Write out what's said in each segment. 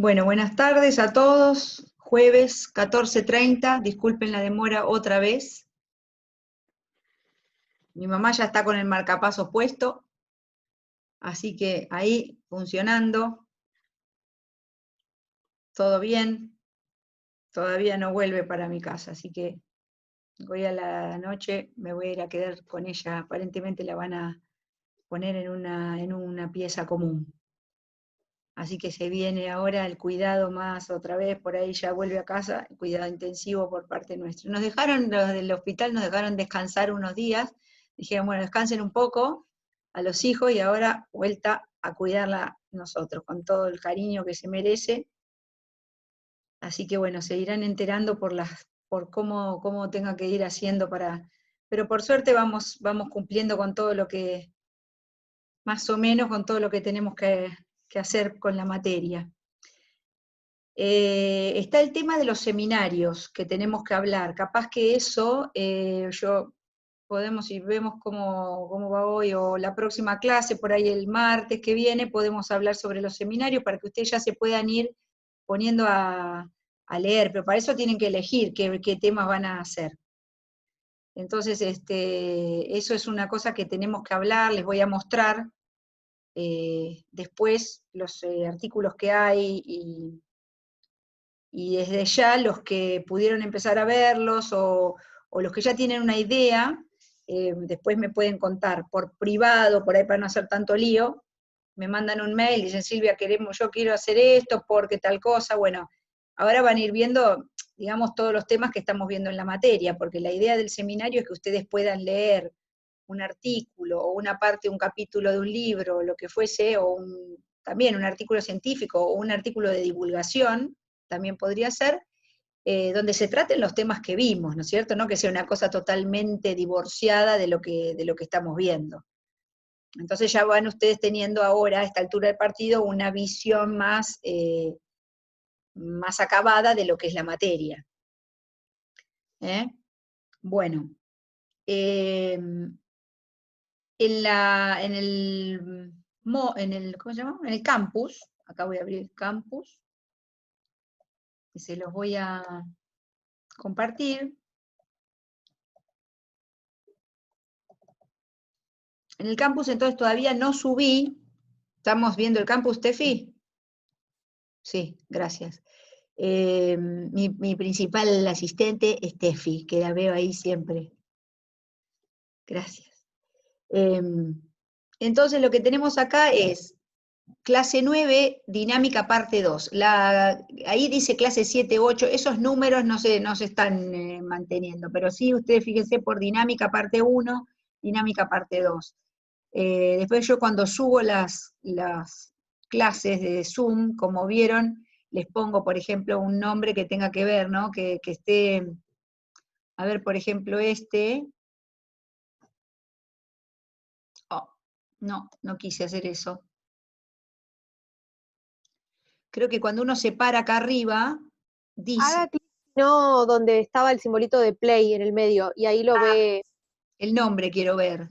Bueno, buenas tardes a todos. Jueves 14:30, disculpen la demora otra vez. Mi mamá ya está con el marcapasos puesto, así que ahí funcionando. Todo bien. Todavía no vuelve para mi casa, así que hoy a la noche me voy a ir a quedar con ella. Aparentemente la van a poner en una pieza común. Así que se viene ahora el cuidado más otra vez, por ahí ya vuelve a casa, el cuidado intensivo por parte nuestra. Nos dejaron, los del hospital nos dejaron descansar unos días, dijeron, bueno, descansen un poco a los hijos y ahora vuelta a cuidarla nosotros, con todo el cariño que se merece. Así que bueno, se irán enterando por cómo tenga que ir haciendo pero por suerte vamos cumpliendo con todo lo que, más o menos con todo lo que tenemos que hacer con la materia. Está el tema de los seminarios que tenemos que hablar. Capaz que eso, podemos, y vemos cómo va hoy, o la próxima clase, por ahí el martes que viene, podemos hablar sobre los seminarios para que ustedes ya se puedan ir poniendo a leer, pero para eso tienen que elegir qué temas van a hacer. Entonces, eso es una cosa que tenemos que hablar, les voy a mostrar después los artículos que hay y desde ya los que pudieron empezar a verlos o los que ya tienen una idea, después me pueden contar por privado, por ahí para no hacer tanto lío, me mandan un mail, dicen Silvia, yo quiero hacer esto porque tal cosa, bueno, ahora van a ir viendo, digamos, todos los temas que estamos viendo en la materia, porque la idea del seminario es que ustedes puedan leer un artículo o una parte, un capítulo de un libro, lo que fuese, también un artículo científico o un artículo de divulgación, también podría ser, donde se traten los temas que vimos, ¿no es cierto? No que sea una cosa totalmente divorciada de lo que estamos viendo. Entonces ya van ustedes teniendo ahora, a esta altura del partido, una visión más acabada de lo que es la materia. Bueno, en ¿cómo se llama? En el campus, acá voy a abrir el campus, y se los voy a compartir. En el campus entonces todavía no subí. ¿Estamos viendo el campus, Tefi? Sí, gracias. Mi principal asistente es Tefi, que la veo ahí siempre. Gracias. Entonces lo que tenemos acá es clase 9, dinámica parte 2. Ahí dice clase 7, 8, esos números no se están manteniendo, pero sí ustedes fíjense por dinámica parte 1, dinámica parte 2. Después yo cuando subo las clases de Zoom, como vieron, les pongo, por ejemplo, un nombre que tenga que ver, ¿no? Que esté, a ver, por ejemplo, oh, no quise hacer eso. Creo que cuando uno se para acá arriba, dice... Haga clic, no, donde estaba el simbolito de play en el medio, y ahí lo ve. El nombre quiero ver.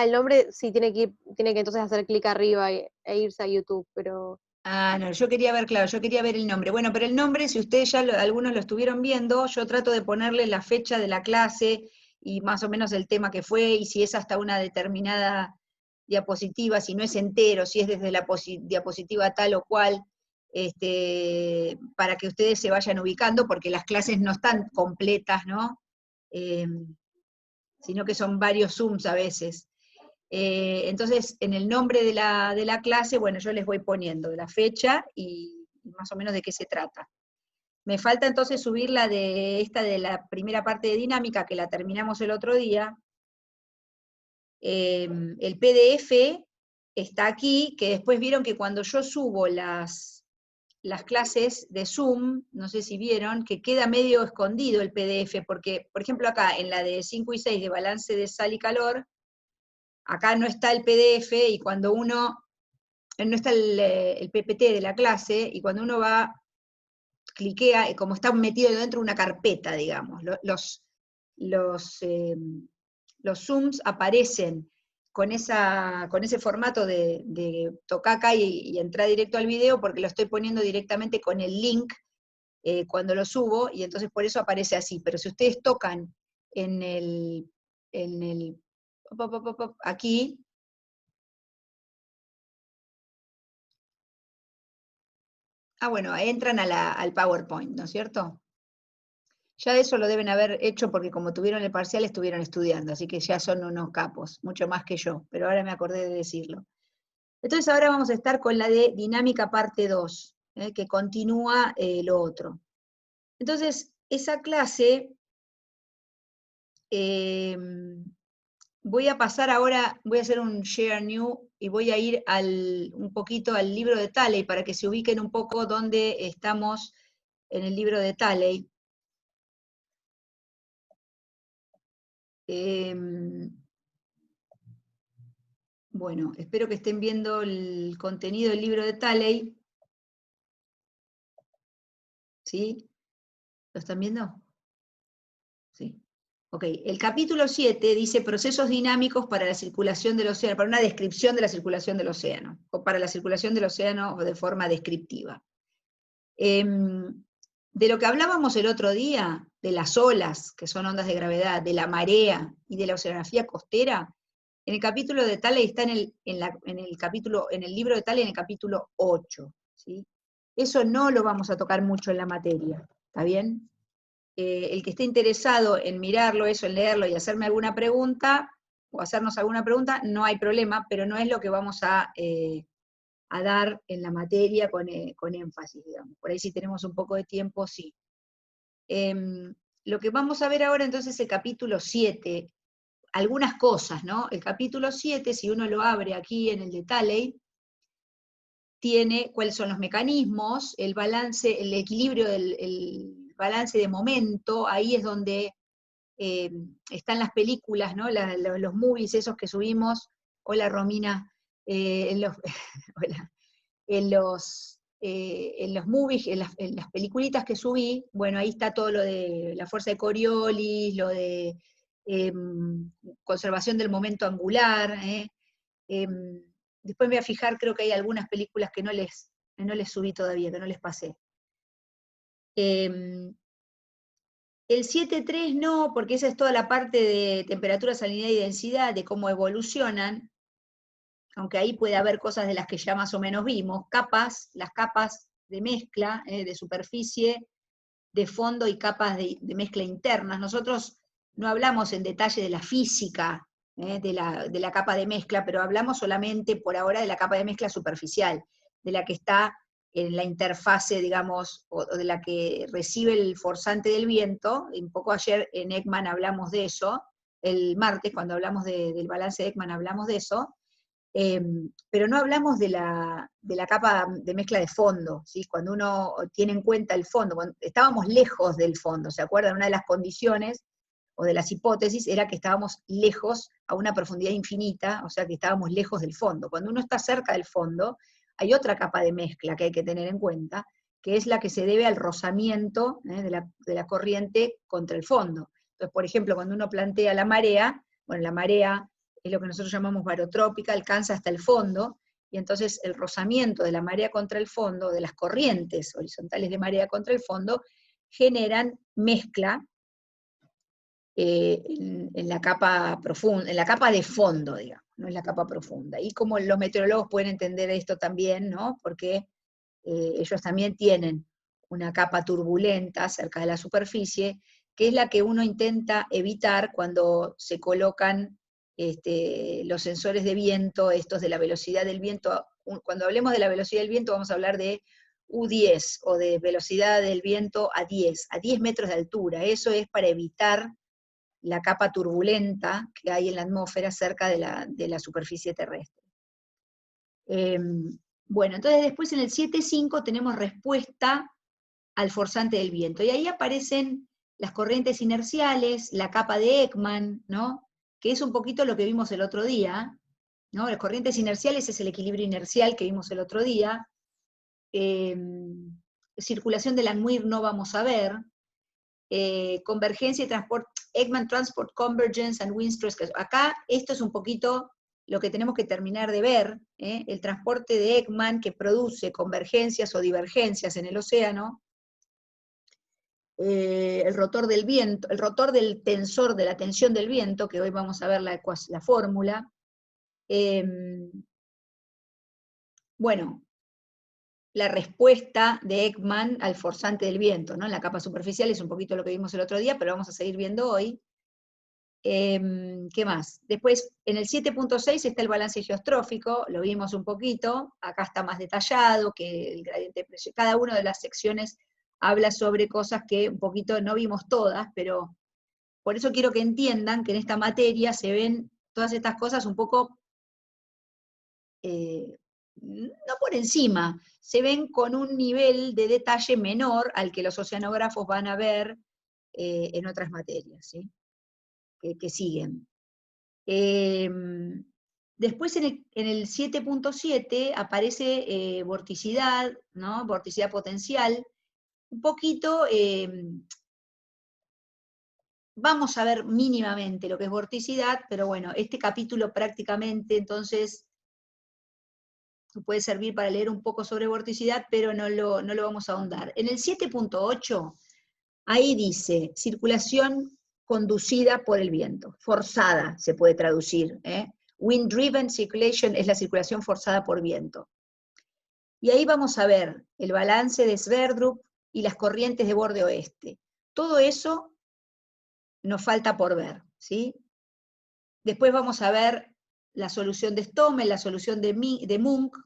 El nombre sí tiene que entonces hacer clic arriba e irse a YouTube, pero... No, yo quería ver, claro, yo quería ver el nombre. Bueno, pero el nombre, si ustedes ya algunos lo estuvieron viendo, yo trato de ponerle la fecha de la clase y más o menos el tema que fue, y si es hasta una determinada diapositiva, si no es entero, si es desde la diapositiva tal o cual, para que ustedes se vayan ubicando, porque las clases no están completas, ¿no? Sino que son varios Zooms a veces. Entonces, en el nombre de la clase, bueno, yo les voy poniendo la fecha y más o menos de qué se trata. Me falta entonces subir la de la primera parte de dinámica, que la terminamos el otro día. El PDF está aquí, que después vieron que cuando yo subo las clases de Zoom, no sé si vieron, que queda medio escondido el PDF, porque, por ejemplo, acá en la de 5 y 6 de balance de sal y calor, acá no está el PDF y cuando uno, no está el PPT de la clase, y cuando uno cliquea, como está metido dentro de una carpeta, digamos, los Zooms aparecen con ese formato de tocar acá y entrar directo al video, porque lo estoy poniendo directamente con el link cuando lo subo, y entonces por eso aparece así. Pero si ustedes tocan en el aquí, bueno, entran al PowerPoint, ¿no es cierto? Ya eso lo deben haber hecho porque como tuvieron el parcial estuvieron estudiando, así que ya son unos capos, mucho más que yo, pero ahora me acordé de decirlo. Entonces ahora vamos a estar con la de dinámica parte 2, que continúa lo otro. Entonces, esa clase, voy a pasar ahora, voy a hacer un share new y voy a ir un poquito al libro de Talley para que se ubiquen un poco dónde estamos en el libro de Talley. Bueno, espero que estén viendo el contenido del libro de Talley. ¿Sí? ¿Lo están viendo? Sí. Ok, el capítulo 7 dice procesos dinámicos para la circulación del océano, para una descripción de la circulación del océano, o para la circulación del océano de forma descriptiva. De lo que hablábamos el otro día, de las olas, que son ondas de gravedad, de la marea y de la oceanografía costera, en el capítulo de Talley está en el libro de Talley en el capítulo 8. ¿Sí? Eso no lo vamos a tocar mucho en la materia, ¿está bien? El que esté interesado en mirarlo, eso, en leerlo y hacerme alguna pregunta, o hacernos alguna pregunta, no hay problema, pero no es lo que vamos a dar en la materia con énfasis, digamos. Por ahí si tenemos un poco de tiempo, sí. Lo que vamos a ver ahora entonces es el capítulo 7, algunas cosas, ¿no? El capítulo 7, si uno lo abre aquí en el de Talley, tiene cuáles son los mecanismos, el balance, el equilibrio el balance de momento, ahí es donde están las películas, ¿no? Los movies esos que subimos. Hola Romina, hola. En los movies, en las peliculitas que subí, bueno, ahí está todo lo de la fuerza de Coriolis, lo de conservación del momento angular. Después me voy a fijar, creo que hay algunas películas que no les subí todavía, que no les pasé. El 7.3 no, porque esa es toda la parte de temperatura, salinidad y densidad, de cómo evolucionan, aunque ahí puede haber cosas de las que ya más o menos vimos, las capas de mezcla, de superficie, de fondo y capas de mezcla internas. Nosotros no hablamos en detalle de la física de la capa de mezcla, pero hablamos solamente por ahora de la capa de mezcla superficial, de la que está en la interfase, digamos, o de la que recibe el forzante del viento. Un poco ayer en Ekman hablamos de eso, el martes cuando hablamos del balance de Ekman hablamos de eso, pero no hablamos de la capa de mezcla de fondo, ¿sí? Cuando uno tiene en cuenta el fondo, cuando estábamos lejos del fondo, ¿se acuerdan? Una de las condiciones o de las hipótesis era que estábamos lejos a una profundidad infinita, o sea que estábamos lejos del fondo. Cuando uno está cerca del fondo, hay otra capa de mezcla que hay que tener en cuenta, que es la que se debe al rozamiento de la corriente contra el fondo. Entonces, por ejemplo, cuando uno plantea la marea, bueno, la marea es lo que nosotros llamamos barotrópica, alcanza hasta el fondo, y entonces el rozamiento de la marea contra el fondo, de las corrientes horizontales de marea contra el fondo, generan mezcla en la capa profunda, en la capa de fondo, digamos, no en la capa profunda. Y como los meteorólogos pueden entender esto también, ¿no? Porque ellos también tienen una capa turbulenta cerca de la superficie, que es la que uno intenta evitar cuando se colocan los sensores de viento, estos de la velocidad del viento. Cuando hablemos de la velocidad del viento vamos a hablar de U10 o de velocidad del viento a 10 metros de altura. Eso es para evitar la capa turbulenta que hay en la atmósfera cerca de la superficie terrestre. Bueno, entonces después en el 7.5 tenemos respuesta al forzante del viento, y ahí aparecen las corrientes inerciales, la capa de Ekman, ¿no? Que es un poquito lo que vimos el otro día, ¿no? Las corrientes inerciales es el equilibrio inercial que vimos el otro día. Circulación de Langmuir no vamos a ver. Convergencia y transporte, Ekman Transport Convergence and Wind Stress. Acá esto es un poquito lo que tenemos que terminar de ver, el transporte de Ekman que produce convergencias o divergencias en el océano, el rotor del viento, el rotor del tensor de la tensión del viento, que hoy vamos a ver la fórmula. Bueno, la respuesta de Ekman al forzante del viento, ¿no? En la capa superficial es un poquito lo que vimos el otro día, pero vamos a seguir viendo hoy. ¿Qué más? Después, en el 7.6 está el balance geostrófico, lo vimos un poquito, acá está más detallado que el gradiente de presión. Cada una de las secciones habla sobre cosas que un poquito no vimos todas, pero por eso quiero que entiendan que en esta materia se ven todas estas cosas un poco, no por encima, se ven con un nivel de detalle menor al que los oceanógrafos van a ver en otras materias, ¿sí? que siguen. Después en el 7.7 aparece vorticidad, ¿no? Vorticidad potencial. Un poquito, vamos a ver mínimamente lo que es vorticidad, pero bueno, este capítulo prácticamente entonces puede servir para leer un poco sobre vorticidad, pero no lo vamos a ahondar. En el 7.8, ahí dice, circulación conducida por el viento, forzada se puede traducir, Wind-driven circulation es la circulación forzada por viento. Y ahí vamos a ver el balance de Sverdrup y las corrientes de borde oeste. Todo eso nos falta por ver, ¿sí? Después vamos a ver la solución de Stommel, la solución de Munk.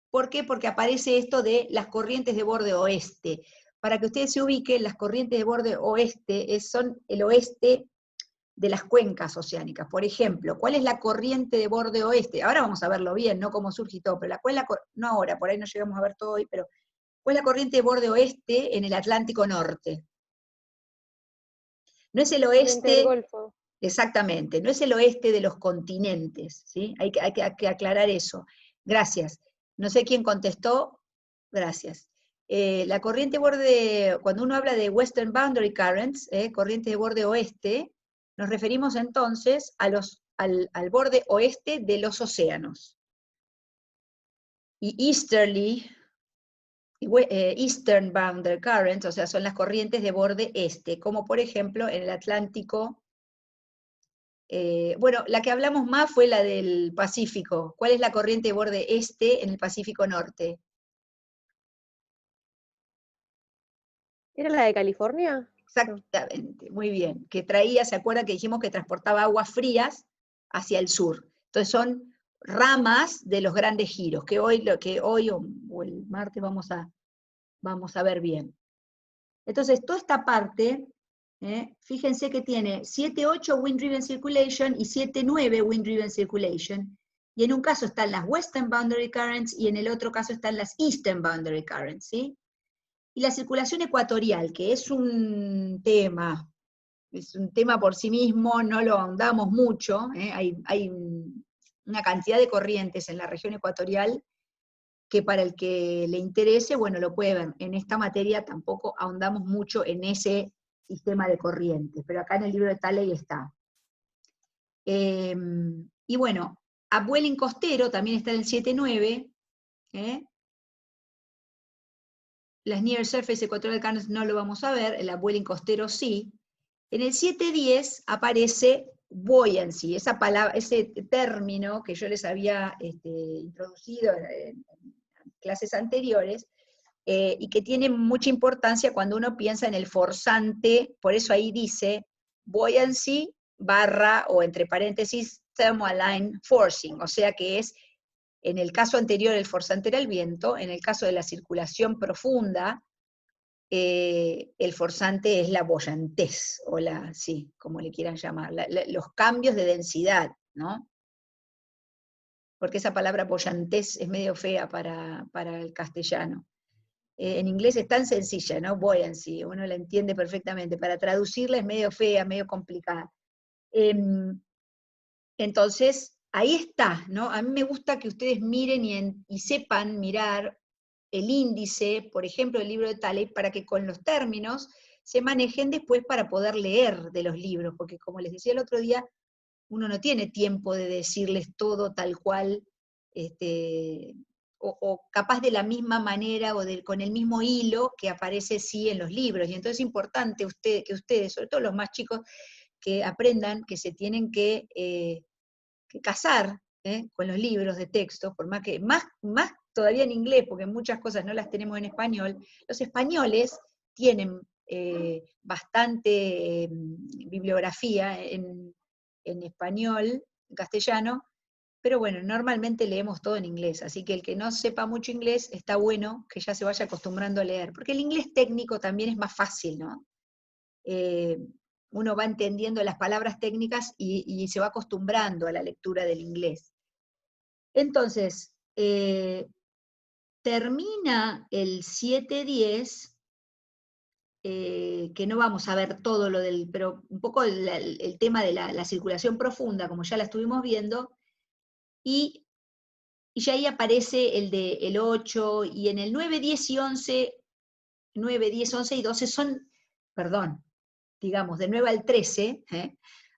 ¿Por qué? Porque aparece esto de las corrientes de borde oeste. Para que ustedes se ubiquen, las corrientes de borde oeste son el oeste de las cuencas oceánicas. Por ejemplo, ¿cuál es la corriente de borde oeste? Ahora vamos a verlo bien, no cómo surge y todo, pero no ahora, por ahí no llegamos a ver todo hoy, pero ¿cuál es la corriente de borde oeste en el Atlántico Norte? No es el Corriente del oeste, Golfo. exactamente, no es el oeste de los continentes, ¿sí? Hay que aclarar eso. Gracias. No sé quién contestó, gracias. La corriente de borde, cuando uno habla de Western Boundary Currents, corriente de borde oeste, nos referimos entonces al borde oeste de los océanos. Y Eastern Boundary Currents, o sea, son las corrientes de borde este, como por ejemplo en el Atlántico. Bueno, la que hablamos más fue la del Pacífico. ¿Cuál es la corriente de borde este en el Pacífico Norte? ¿Era la de California? Exactamente, muy bien. Que traía, ¿se acuerda que dijimos que transportaba aguas frías hacia el sur? Entonces son ramas de los grandes giros, que hoy o el martes vamos a ver bien. Entonces, toda esta parte, fíjense que tiene 7.8 Wind-Driven Circulation y 7.9 Wind-Driven Circulation. Y en un caso están las Western Boundary Currents y en el otro caso están las Eastern Boundary Currents, ¿sí? Y la circulación ecuatorial, que es un tema por sí mismo, no lo ahondamos mucho, hay una cantidad de corrientes en la región ecuatorial que para el que le interese, bueno, lo puede ver. En esta materia tampoco ahondamos mucho en ese sistema de corrientes, pero acá en el libro de Talley está. Y bueno, upwelling costero también está en el 7.9, las near surface equatorial currents no lo vamos a ver, el upwelling costero sí. En el 7.10 aparece buoyancy, esa palabra, ese término que yo les había introducido en clases anteriores, y que tiene mucha importancia cuando uno piensa en el forzante, por eso ahí dice buoyancy barra o entre paréntesis thermoalign forcing, o sea que es, en el caso anterior el forzante era el viento, en el caso de la circulación profunda, el forzante es la boyantez, o sí, como le quieran llamar, los cambios de densidad, ¿no? Porque esa palabra boyantez es medio fea para el castellano. En inglés es tan sencilla, ¿no? Buoyancy, uno la entiende perfectamente. Para traducirla es medio fea, medio complicada. Entonces, ahí está, ¿no? A mí me gusta que ustedes miren y sepan mirar el índice, por ejemplo, del libro de Talley, para que con los términos se manejen después para poder leer de los libros, porque como les decía el otro día, uno no tiene tiempo de decirles todo tal cual, o capaz de la misma manera o con el mismo hilo que aparece sí en los libros. Y entonces es importante que ustedes, sobre todo los más chicos, que aprendan que se tienen que casar con los libros de texto, por más que, más todavía en inglés, porque muchas cosas no las tenemos en español. Los españoles tienen bastante bibliografía en español, en castellano, pero bueno, normalmente leemos todo en inglés, así que el que no sepa mucho inglés, está bueno que ya se vaya acostumbrando a leer, porque el inglés técnico también es más fácil, ¿no? Uno va entendiendo las palabras técnicas y se va acostumbrando a la lectura del inglés. Entonces, termina el 7-10, que no vamos a ver todo lo del, pero un poco el tema de la circulación profunda, como ya la estuvimos viendo, y ya ahí aparece el 8, y en el 9, 10 y 11, 9, 10, 11 y 12 son, perdón, digamos, de 9 al 13,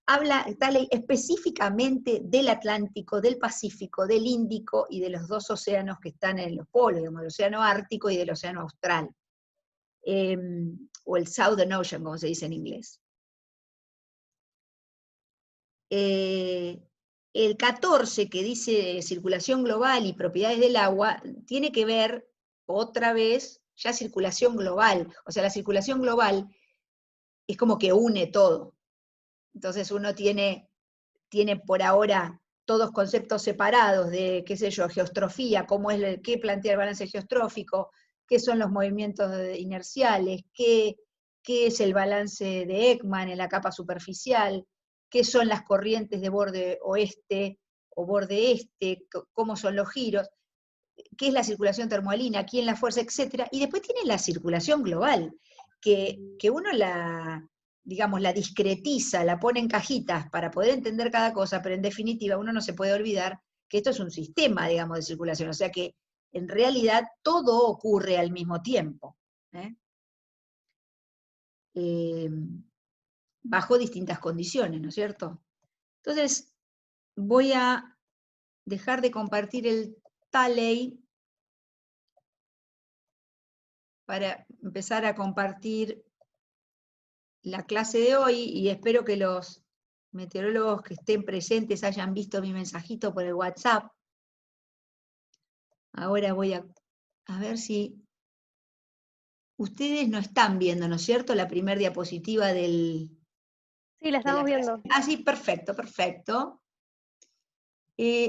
habla específicamente del Atlántico, del Pacífico, del Índico y de los dos océanos que están en los polos, digamos, del océano Ártico y del océano Austral, o el Southern Ocean, como se dice en inglés. El 14, que dice circulación global y propiedades del agua, tiene que ver, otra vez, ya circulación global. O sea, la circulación global es como que une todo. Entonces uno tiene por ahora todos conceptos separados de, qué sé yo, geostrofía, qué plantea el balance geostrófico, qué son los movimientos inerciales, qué es el balance de Ekman en la capa superficial, qué son las corrientes de borde oeste o borde este, cómo son los giros, qué es la circulación termoalina, quién la fuerza, etc. Y después tiene la circulación global, que uno digamos, la discretiza, la pone en cajitas para poder entender cada cosa, pero en definitiva uno no se puede olvidar que esto es un sistema, digamos, de circulación, o sea que en realidad todo ocurre al mismo tiempo, bajo distintas condiciones, ¿no es cierto? Entonces, voy a dejar de compartir el Tally para empezar a compartir la clase de hoy, y espero que los meteorólogos que estén presentes hayan visto mi mensajito por el WhatsApp. Ahora voy a ver si ustedes no están viendo, ¿no es cierto?, la primera diapositiva Sí, la estamos viendo. Ah, sí, perfecto, perfecto.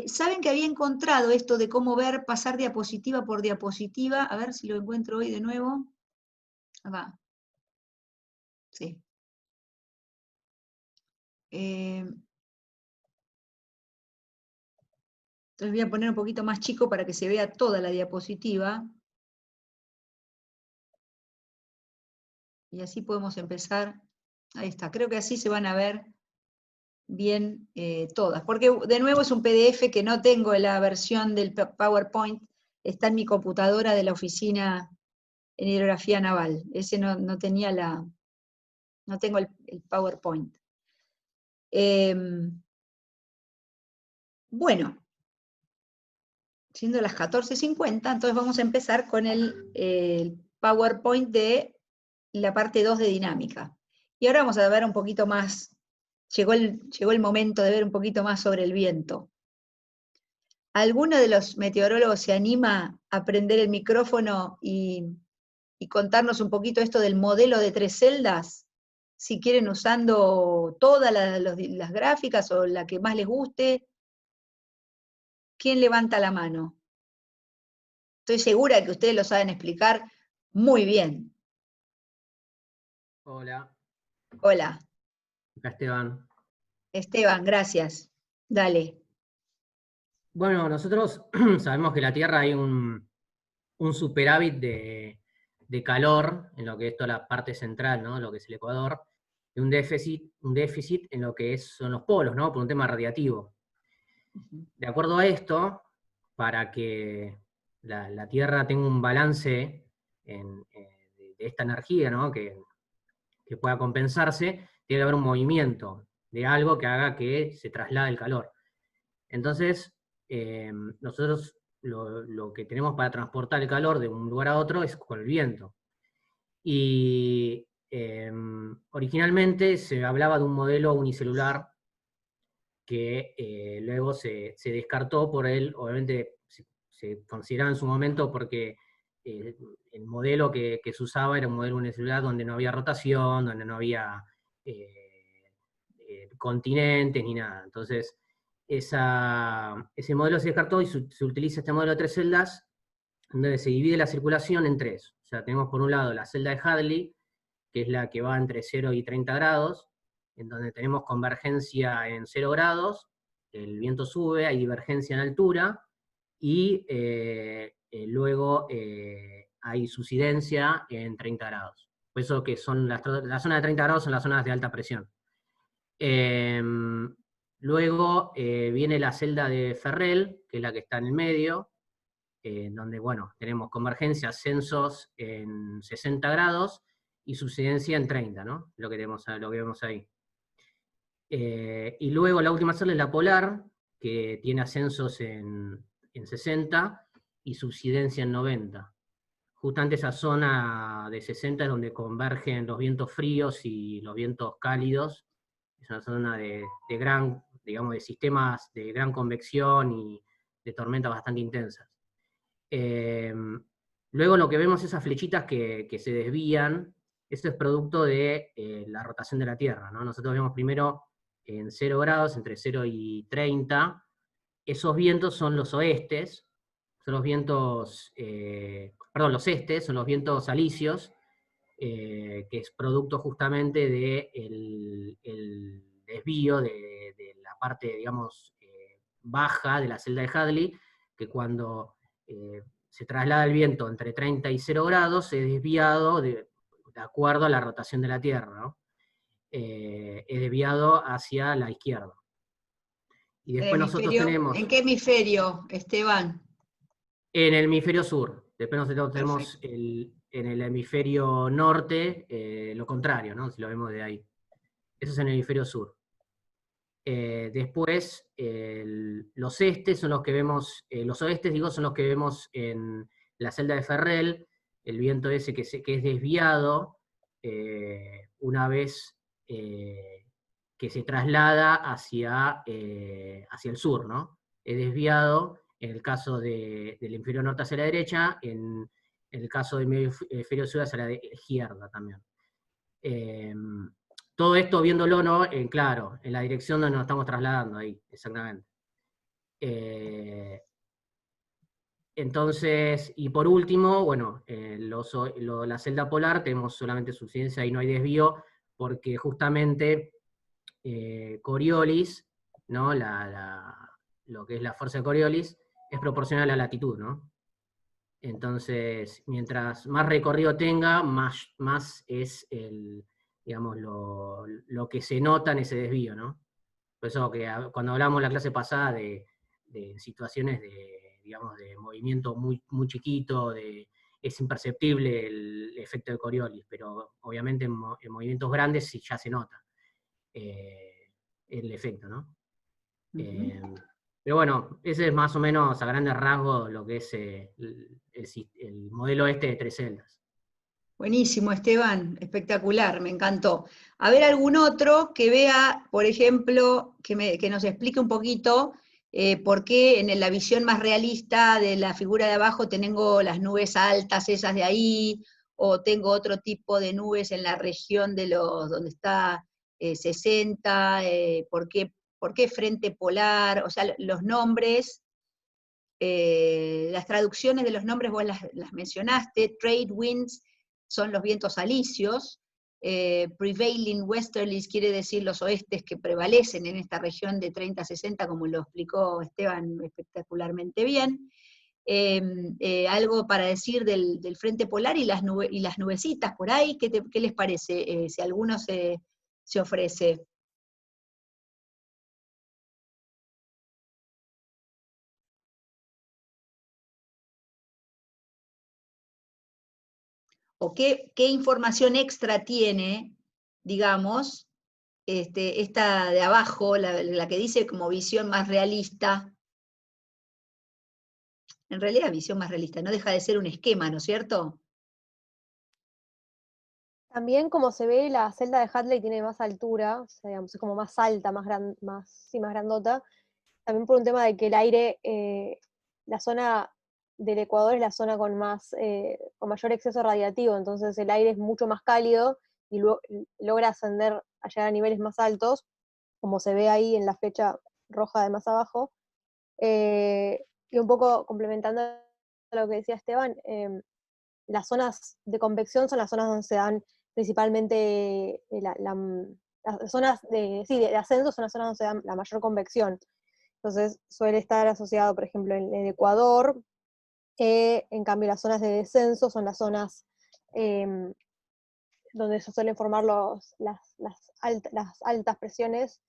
¿Saben que había encontrado esto de cómo ver, pasar diapositiva por diapositiva? A ver si lo encuentro hoy de nuevo. Acá. Sí. Entonces voy a poner un poquito más chico para que se vea toda la diapositiva. Y así podemos empezar. Ahí está, creo que así se van a ver bien todas. Porque de nuevo es un PDF que no tengo en la versión del PowerPoint, está en mi computadora de la oficina en hidrografía naval. Ese no tenía no tengo el PowerPoint. Bueno, siendo las 14:50, entonces vamos a empezar con el PowerPoint de la parte 2 de dinámica. Y ahora vamos a ver un poquito más, llegó el momento de ver un poquito más sobre el viento. ¿Alguno de los meteorólogos se anima a prender el micrófono y contarnos un poquito esto del modelo de 3 celdas? Si quieren usando todas las gráficas o la que más les guste. ¿Quién levanta la mano? Estoy segura de que ustedes lo saben explicar muy bien. Hola. Hola. Acá Esteban. Esteban, gracias. Dale. Bueno, nosotros sabemos que en la Tierra hay un superávit de calor en lo que es toda la parte central, ¿no? Lo que es el Ecuador, y un déficit en lo que son los polos, ¿no? Por un tema radiativo. De acuerdo a esto, para que la Tierra tenga un balance de esta energía, ¿no? que pueda compensarse, tiene que haber un movimiento. de algo que haga que se traslade el calor. Entonces, nosotros lo que tenemos para transportar el calor de un lugar a otro es con el viento. Y originalmente se hablaba de un modelo unicelular que luego se descartó por él, obviamente se consideraba en su momento porque el modelo que se usaba era un modelo unicelular donde no había rotación, donde no había continentes ni nada. Entonces, ese modelo se descartó y se utiliza este modelo de 3 celdas, donde se divide la circulación en 3. O sea, tenemos por un lado la celda de Hadley, que es la que va entre 0 y 30 grados, en donde tenemos convergencia en 0 grados, el viento sube, hay divergencia en altura, y luego hay subsidencia en 30 grados. Por eso que son las zonas de 30 grados son las zonas de alta presión. Luego viene la celda de Ferrel, que es la que está en el medio, donde, bueno, tenemos convergencia, ascensos en 60 grados y subsidencia en 30, ¿no? Lo que vemos ahí. Y luego la última celda es la polar, que tiene ascensos en 60 y subsidencia en 90. Justamente esa zona de 60 es donde convergen los vientos fríos y los vientos cálidos. Es una zona de gran, digamos, de sistemas de gran convección y de tormentas bastante intensas. Luego lo que vemos, esas flechitas que se desvían, esto es producto de la rotación de la Tierra, ¿no? Nosotros vemos primero en 0 grados, entre 0 y 30, esos vientos son los oestes, son los vientos, los estes, son los vientos alisios, que es producto justamente del desvío de la parte, digamos, baja de la celda de Hadley, que cuando se traslada el viento entre 30 y 0 grados, es desviado de acuerdo a la rotación de la Tierra, ¿no? Es desviado hacia la izquierda. Y después nosotros tenemos... ¿En qué hemisferio, Esteban? En el hemisferio sur. Después nosotros tenemos Perfecto. en el hemisferio norte lo contrario, ¿no? Si lo vemos de ahí. Eso es en el hemisferio sur. Después, los estes son los que vemos, los oestes, digo, son los que vemos en la celda de Ferrel, el viento ese que es desviado una vez que se traslada hacia el sur, ¿no? Es desviado en el caso del hemisferio norte hacia la derecha, en el caso del hemisferio sur hacia la izquierda también. Todo esto viéndolo, ¿no? Claro, en la dirección donde nos estamos trasladando ahí, exactamente. Entonces, y por último, bueno, la celda polar tenemos solamente subsidencia, ahí no hay desvío, porque justamente Coriolis, ¿no? Lo que es la fuerza de Coriolis, es proporcional a la latitud, ¿no? Entonces, mientras más recorrido tenga, más es digamos, lo que se nota en ese desvío, ¿no? Por eso que cuando hablamos en la clase pasada de situaciones digamos, de movimiento muy, muy chiquito, es imperceptible el efecto de Coriolis, pero obviamente en movimientos grandes sí ya se nota el efecto, ¿no? Pero bueno, ese es más o menos a grandes rasgos lo que es el modelo este de 3 celdas. Buenísimo, Esteban, espectacular, me encantó. A ver, algún otro que vea, por ejemplo, que nos explique un poquito por qué en la visión más realista de la figura de abajo tengo las nubes altas, esas de ahí, o tengo otro tipo de nubes en la región de donde está 60, ¿por qué frente polar? O sea, los nombres, las traducciones de los nombres vos las mencionaste, trade winds son los vientos alisios, prevailing westerlies quiere decir los oestes que prevalecen en esta región de 30 a 60, como lo explicó Esteban espectacularmente bien. Algo para decir del frente polar y las nubecitas por ahí, ¿qué les parece? Si alguno se ofrece. O qué información extra tiene, digamos, esta de abajo, la que dice como visión más realista, en realidad visión más realista, no deja de ser un esquema, ¿no es cierto? También como se ve, la celda de Hadley tiene más altura, o sea, digamos, es como más alta, sí, más grandota, también por un tema de que el aire, la zona del Ecuador es la zona con mayor exceso radiativo, entonces el aire es mucho más cálido y logra ascender a llegar a niveles más altos, como se ve ahí en la flecha roja de más abajo. Y un poco complementando lo que decía Esteban, las zonas de convección son las zonas donde se dan principalmente las zonas de ascenso, son las zonas donde se da la mayor convección. Entonces suele estar asociado, por ejemplo, en el Ecuador. En cambio, las zonas de descenso son las zonas donde se suelen formar las altas presiones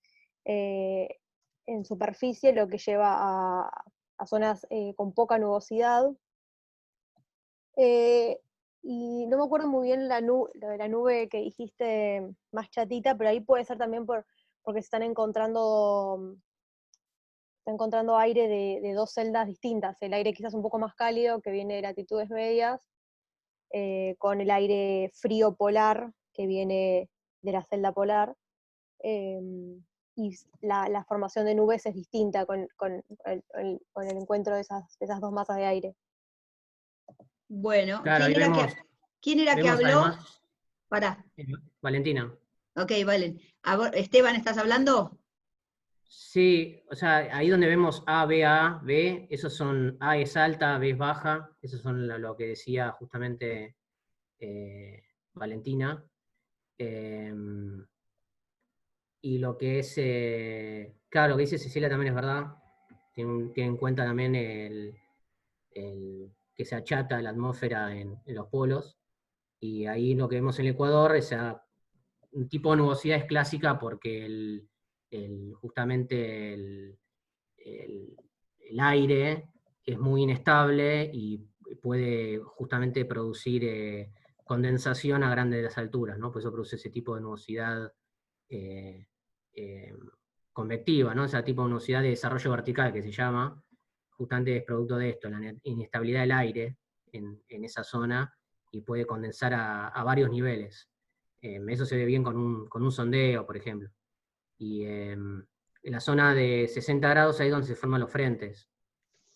en superficie, lo que lleva a zonas con poca nubosidad. Y no me acuerdo muy bien lo de la nube que dijiste más chatita, pero ahí puede ser también porque se están encontrando aire de dos celdas distintas. El aire quizás un poco más cálido, que viene de latitudes medias, con el aire frío polar, que viene de la celda polar. Y la formación de nubes es distinta con el encuentro de esas dos masas de aire. Bueno, Claro, ahí ¿quién era que vemos habló? además, Pará. Valentina. Ok, Valen. Esteban, ¿estás hablando? Sí, o sea, ahí donde vemos A, B, esos son, A es alta, B es baja, esos son lo que decía justamente Valentina. Y lo que es, claro, lo que dice Cecilia también es verdad, tiene en cuenta también que se achata la atmósfera en los polos, y ahí lo que vemos en el Ecuador, un tipo de nubosidad es clásica porque justamente el aire es muy inestable y puede justamente producir condensación a grandes alturas, ¿no? Por eso produce ese tipo de nubosidad eh, eh, convectiva, ¿no? Ese tipo de nubosidad de desarrollo vertical que se llama, justamente es producto de esto, la inestabilidad del aire en esa zona, y puede condensar a varios niveles. Eso se ve bien con un sondeo, por ejemplo. Y en la zona de 60 grados ahí es donde se forman los frentes.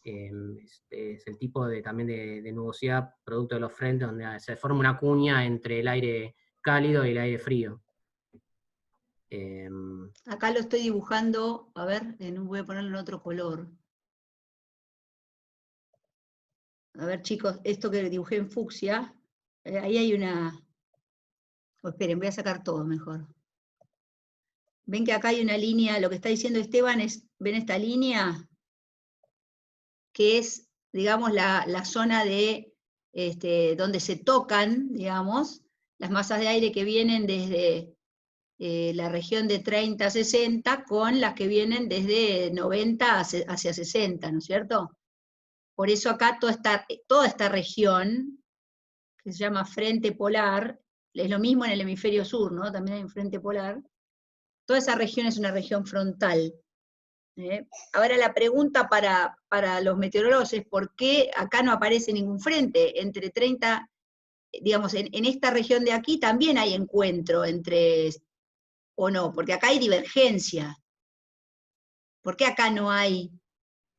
Es el tipo también de nubosidad producto de los frentes, donde se forma una cuña entre el aire cálido y el aire frío. Acá lo estoy dibujando, a ver, voy a ponerlo en otro color. A ver, chicos, esto que dibujé en fucsia, ahí hay una... esperen, voy a sacar todo mejor. Ven que acá hay una línea, lo que está diciendo Esteban es, ¿ven esta línea? Que es, digamos, la zona de donde se tocan, digamos, las masas de aire que vienen desde la región de 30 a 60 con las que vienen desde 90 hacia 60, ¿no es cierto? Por eso acá toda esta región, que se llama frente polar, es lo mismo en el hemisferio sur, ¿no? También hay un frente polar. Toda esa región es una región frontal. Ahora la pregunta para los meteorólogos es ¿por qué acá no aparece ningún frente? Entre 30, digamos, en esta región de aquí también hay encuentro entre, o no, porque acá hay divergencia. ¿Por qué acá no hay?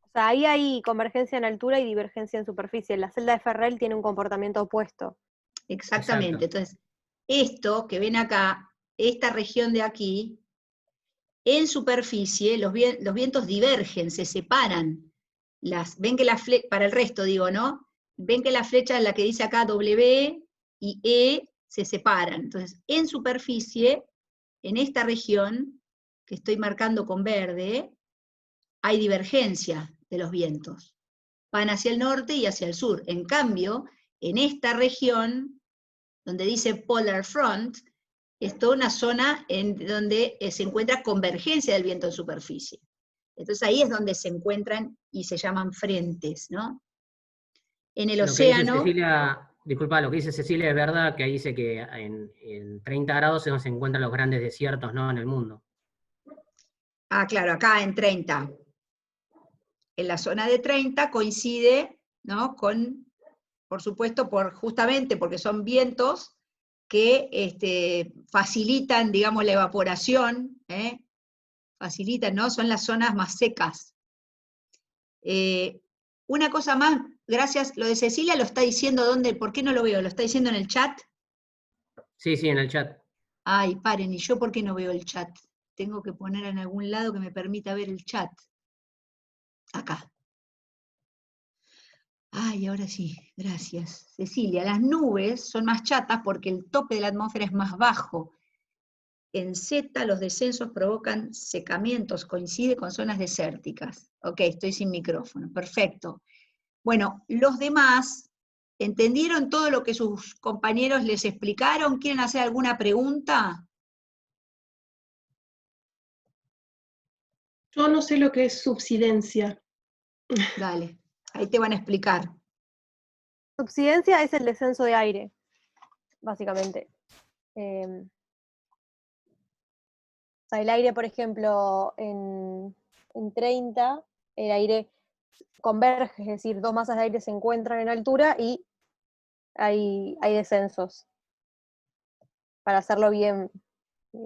O sea, ahí hay convergencia en altura y divergencia en superficie. La celda de Ferrel tiene un comportamiento opuesto. Exactamente. Exacto. Entonces, esto que ven acá, esta región de aquí, en superficie los vientos divergen, se separan. Ven que para el resto digo, ¿no? Ven que la flecha en la que dice acá W y E se separan. Entonces, en superficie, en esta región que estoy marcando con verde, hay divergencia de los vientos. Van hacia el norte y hacia el sur. En cambio, en esta región, donde dice Polar Front, es toda una zona donde se encuentra convergencia del viento en superficie. Entonces ahí es donde se encuentran y se llaman frentes, ¿no? En el Lo que dice océano... Cecilia disculpa, lo que dice Cecilia es verdad, que ahí dice que en 30 grados es donde se encuentran los grandes desiertos, ¿no?, en el mundo. Ah, claro, acá en 30. En la zona de 30 coincide, ¿no?, con, por supuesto, justamente porque son vientos que facilitan, digamos, la evaporación, facilitan, ¿no? Son las zonas más secas. Una cosa más, gracias, lo de Cecilia lo está diciendo, ¿dónde? ¿Por qué no lo veo? ¿Lo está diciendo en el chat? Sí, sí, en el chat. Ay, paren, ¿y yo por qué no veo el chat? Tengo que poner en algún lado que me permita ver el chat. Acá. Ay, ahora sí, gracias. Cecilia, las nubes son más chatas porque el tope de la atmósfera es más bajo. En Z los descensos provocan secamientos, coincide con zonas desérticas. Ok, estoy sin micrófono, perfecto. Bueno, los demás, ¿entendieron todo lo que sus compañeros les explicaron? ¿Quieren hacer alguna pregunta? Yo no sé lo que es subsidencia. Dale, ahí te van a explicar. Subsidencia es el descenso de aire, básicamente. O sea, el aire, por ejemplo, en 30, el aire converge, es decir, dos masas de aire se encuentran en altura y hay descensos, para hacerlo bien,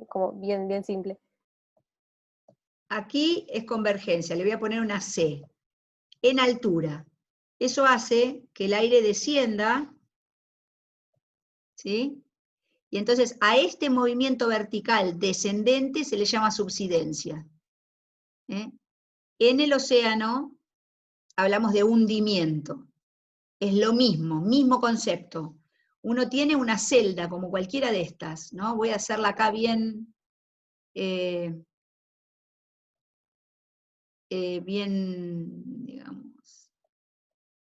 como bien simple. Aquí es convergencia, le voy a poner una C, en altura. Eso hace que el aire descienda, ¿sí? Y entonces a este movimiento vertical descendente se le llama subsidencia. En el océano hablamos de hundimiento. Es lo mismo, mismo concepto. Uno tiene una celda, como cualquiera de estas, ¿no? Voy a hacerla acá bien, bien, digamos,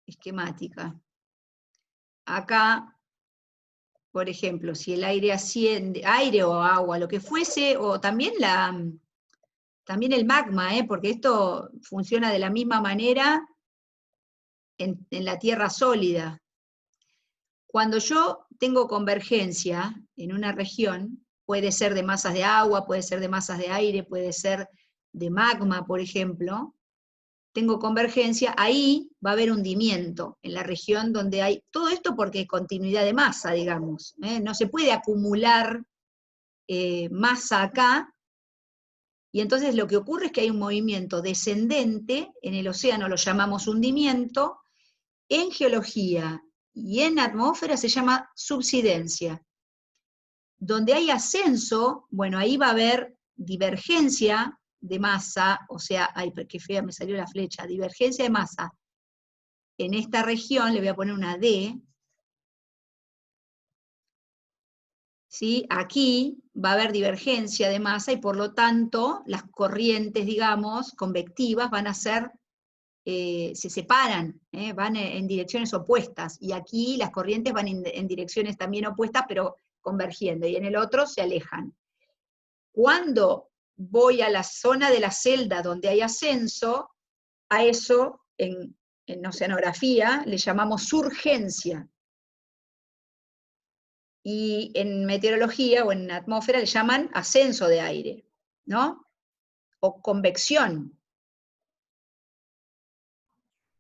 esquemática. Acá, por ejemplo, si el aire asciende, aire o agua, lo que fuese, o también el magma, porque esto funciona de la misma manera en la tierra sólida. Cuando yo tengo convergencia en una región, puede ser de masas de agua, puede ser de masas de aire, puede ser de magma, por ejemplo, tengo convergencia, ahí va a haber hundimiento en la región donde hay, todo esto porque hay continuidad de masa, digamos, no se puede acumular masa acá, y entonces lo que ocurre es que hay un movimiento descendente, en el océano lo llamamos hundimiento, en geología y en atmósfera se llama subsidencia. Donde hay ascenso, bueno, ahí va a haber divergencia de masa, o sea, ay, qué fea me salió la flecha, divergencia de masa. En esta región le voy a poner una D, ¿sí? Aquí va a haber divergencia de masa y por lo tanto las corrientes, digamos, convectivas van a ser, se separan, van en direcciones opuestas, y aquí las corrientes van en direcciones también opuestas, pero convergiendo, y en el otro se alejan. Cuando voy a la zona de la celda donde hay ascenso, a eso en oceanografía le llamamos surgencia. Y en meteorología o en atmósfera le llaman ascenso de aire, ¿no? O convección.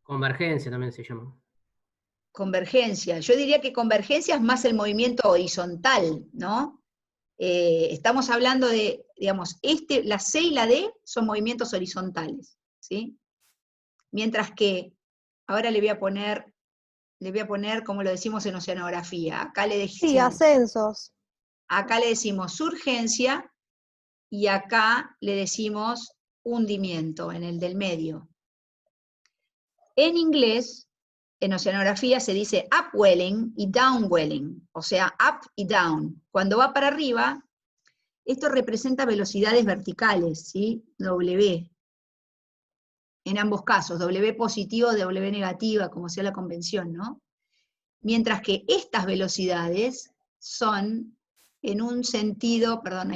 Convergencia también se llama. Convergencia. Yo diría que convergencia es más el movimiento horizontal, ¿no? Estamos hablando de, digamos, la C y la D son movimientos horizontales, ¿sí? Mientras que, ahora le voy a poner como lo decimos en oceanografía. Sí, ascensos. Acá le decimos surgencia y acá le decimos hundimiento, en el del medio. En inglés, en oceanografía se dice upwelling y downwelling, o sea, up y down. Cuando va para arriba, esto representa velocidades verticales, ¿sí? W. En ambos casos, W positiva o W negativa, como sea la convención, ¿no? Mientras que estas velocidades son en un sentido, perdón,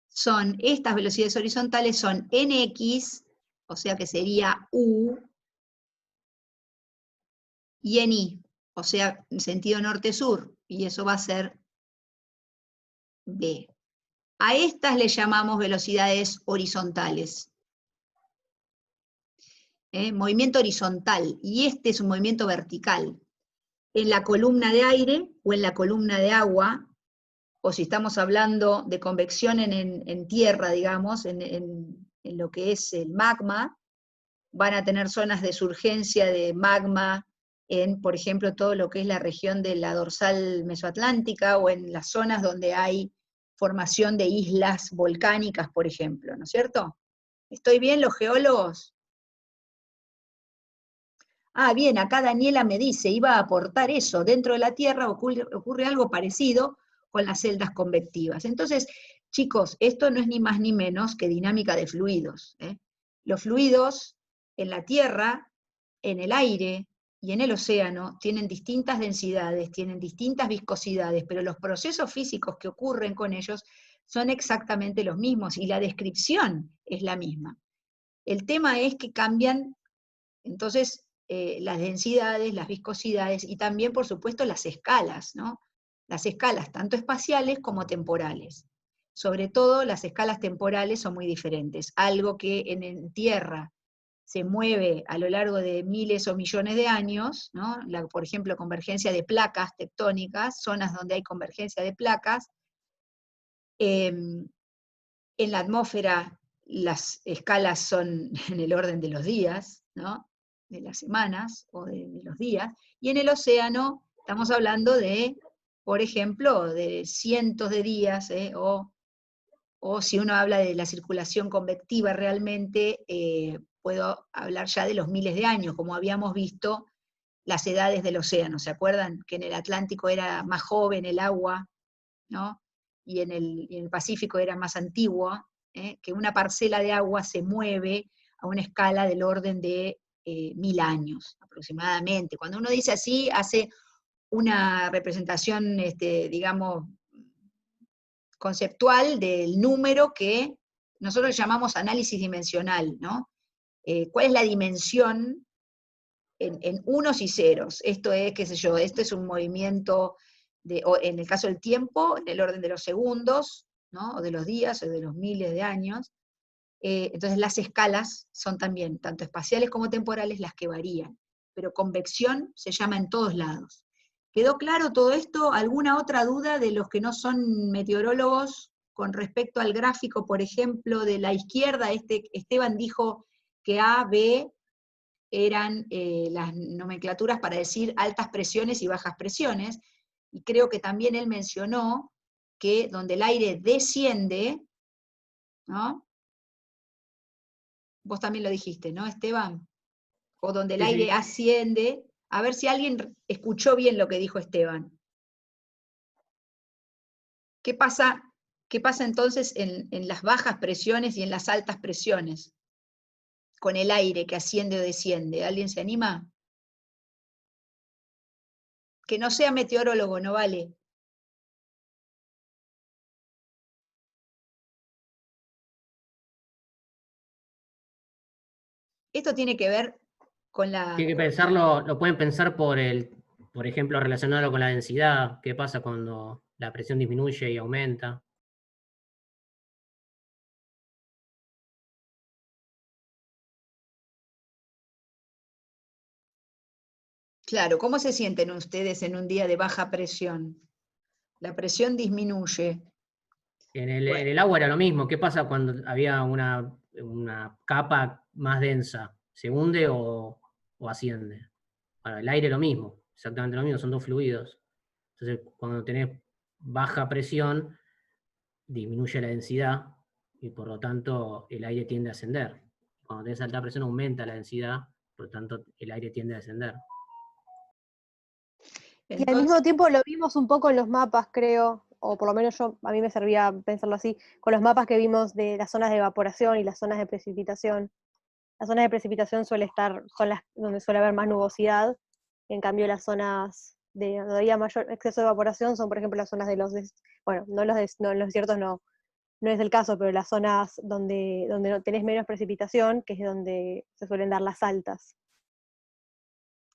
son, estas velocidades horizontales son nx, o sea que sería u, y en Y, o sea, en sentido norte-sur, y eso va a ser B. A estas le llamamos velocidades horizontales. Movimiento horizontal, y este es un movimiento vertical. En la columna de aire o en la columna de agua, o si estamos hablando de convección en tierra, digamos, en lo que es el magma, van a tener zonas de surgencia de magma en, por ejemplo, todo lo que es la región de la dorsal mesoatlántica o en las zonas donde hay formación de islas volcánicas, por ejemplo, ¿no es cierto? ¿Estoy bien, los geólogos? Ah, bien, acá Daniela me dice, iba a aportar eso, dentro de la Tierra ocurre algo parecido con las celdas convectivas. Entonces, chicos, esto no es ni más ni menos que dinámica de fluidos. Los fluidos en la Tierra, en el aire y en el océano tienen distintas densidades, tienen distintas viscosidades, pero los procesos físicos que ocurren con ellos son exactamente los mismos y la descripción es la misma. El tema es que cambian, entonces, las densidades, las viscosidades y también, por supuesto, las escalas, ¿no? Las escalas tanto espaciales como temporales. Sobre todo las escalas temporales son muy diferentes. Algo que en tierra se mueve a lo largo de miles o millones de años, ¿no? Por ejemplo, convergencia de placas tectónicas, zonas donde hay convergencia de placas. En la atmósfera las escalas son en el orden de los días, ¿no? De las semanas o de los días, y en el océano estamos hablando de, por ejemplo, de cientos de días, o si uno habla de la circulación convectiva realmente, puedo hablar ya de los miles de años, como habíamos visto las edades del océano. ¿Se acuerdan que en el Atlántico era más joven el agua, ¿no? Y en el Pacífico era más antigua, que una parcela de agua se mueve a una escala del orden de 1000 años aproximadamente. Cuando uno dice así, hace una representación, digamos, conceptual del número que nosotros llamamos análisis dimensional, ¿no? ¿Cuál es la dimensión en unos y ceros? Esto es, qué sé yo, esto es un movimiento, en el caso del tiempo, en el orden de los segundos, ¿no? O de los días, o de los miles de años. Entonces las escalas son también, tanto espaciales como temporales, las que varían. Pero convección se llama en todos lados. ¿Quedó claro todo esto? ¿Alguna otra duda de los que no son meteorólogos con respecto al gráfico, por ejemplo, de la izquierda? Esteban dijo que A, B eran las nomenclaturas para decir altas presiones y bajas presiones, y creo que también él mencionó que donde el aire desciende, ¿no? Vos también lo dijiste, ¿no, Esteban? O donde el Sí, aire sí. asciende. A ver si alguien escuchó bien lo que dijo Esteban. ¿Qué pasa entonces en las bajas presiones y en las altas presiones? Con el aire que asciende o desciende. ¿Alguien se anima? Que no sea meteorólogo, no vale. Esto tiene que ver con la... Tiene que pensarlo, lo pueden pensar por ejemplo, relacionarlo con la densidad, qué pasa cuando la presión disminuye y aumenta. Claro, ¿cómo se sienten ustedes en un día de baja presión? La presión disminuye. En Bueno, el agua era lo mismo. ¿Qué pasa cuando había una capa más densa? ¿Se hunde o asciende? Bueno, el aire lo mismo, exactamente lo mismo, son dos fluidos. Entonces, cuando tenés baja presión, disminuye la densidad y por lo tanto el aire tiende a ascender. Cuando tenés alta presión aumenta la densidad, por lo tanto el aire tiende a descender. Y al entonces, mismo tiempo lo vimos un poco en los mapas, creo, o por lo menos a mí me servía pensarlo así, con los mapas que vimos de las zonas de evaporación y las zonas de precipitación. Las zonas de precipitación son las donde suele haber más nubosidad, en cambio las zonas donde había mayor exceso de evaporación son, por ejemplo, las zonas de bueno, no los desiertos no es el caso, pero las zonas donde no tenés menos precipitación, que es donde se suelen dar las altas.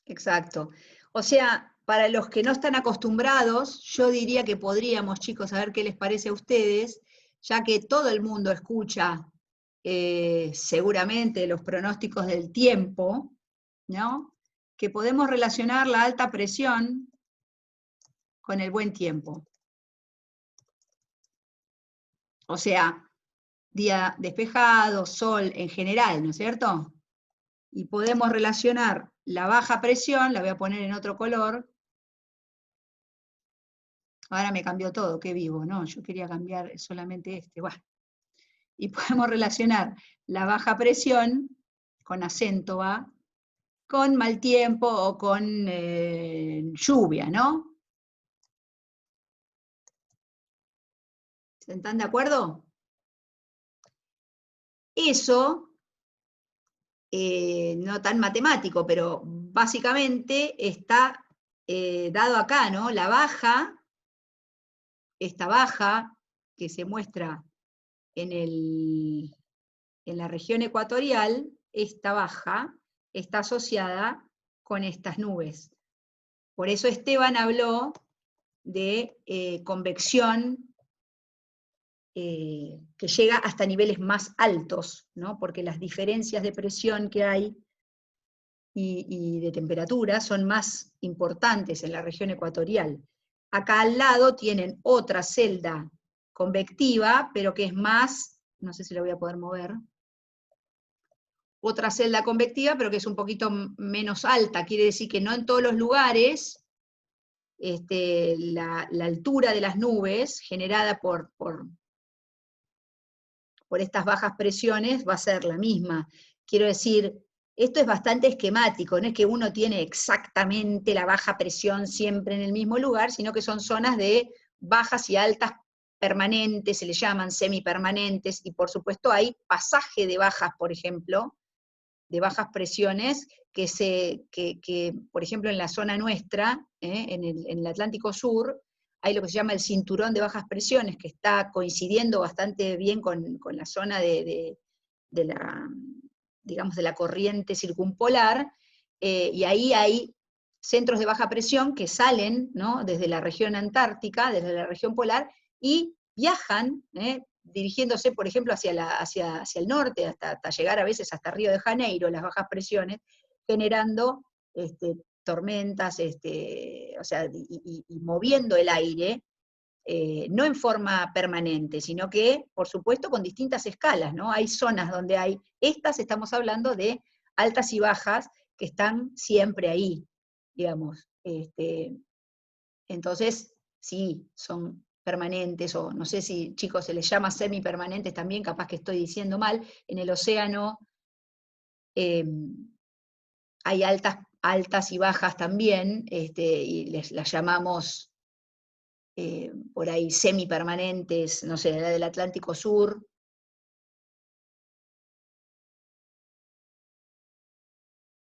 exacto. O sea, para los que no están acostumbrados, yo diría que podríamos, chicos, a ver qué les parece a ustedes, ya que todo el mundo escucha seguramente los pronósticos del tiempo, ¿no? Que podemos relacionar la alta presión con el buen tiempo. O sea, día despejado, sol en general, ¿no es cierto? Y podemos relacionar la baja presión, la voy a poner en otro color. Ahora me cambió todo, qué vivo, ¿no? Yo quería cambiar solamente este, bueno. Y podemos relacionar la baja presión, con acento va, con mal tiempo o con lluvia, ¿no? ¿Están de acuerdo? Eso, no tan matemático, pero básicamente está dado acá, ¿no? La baja, esta baja que se muestra en la región ecuatorial, esta baja está asociada con estas nubes. Por eso Esteban habló de convección que llega hasta niveles más altos, ¿no? Porque las diferencias de presión que hay y de temperatura son más importantes en la región ecuatorial. Acá al lado tienen otra celda convectiva, pero que es más, no sé si la voy a poder mover, otra celda convectiva, pero que es un poquito menos alta, quiere decir que no en todos los lugares la altura de las nubes generada por estas bajas presiones va a ser la misma. Quiero decir, esto es bastante esquemático, no es que uno tiene exactamente la baja presión siempre en el mismo lugar, sino que son zonas de bajas y altas permanentes, se le llaman semipermanentes, y por supuesto hay pasaje de bajas, por ejemplo, de bajas presiones, que por ejemplo en la zona nuestra, en el Atlántico Sur, hay lo que se llama el cinturón de bajas presiones, que está coincidiendo bastante bien con la zona de la, digamos, de la corriente circumpolar, y ahí hay centros de baja presión que salen, ¿no?, desde la región antártica, desde la región polar, y viajan, dirigiéndose, por ejemplo, hacia el norte, hasta llegar a veces hasta Río de Janeiro, las bajas presiones, generando tormentas, o sea, y moviendo el aire, no en forma permanente, sino que, por supuesto, con distintas escalas, ¿no? Hay zonas donde hay, estamos hablando de altas y bajas, que están siempre ahí, digamos. Entonces, sí, son permanentes, o no sé si, chicos, se les llama semipermanentes también, capaz que estoy diciendo mal. En el océano hay altas y bajas también, y las llamamos por ahí semipermanentes, no sé, la del Atlántico Sur.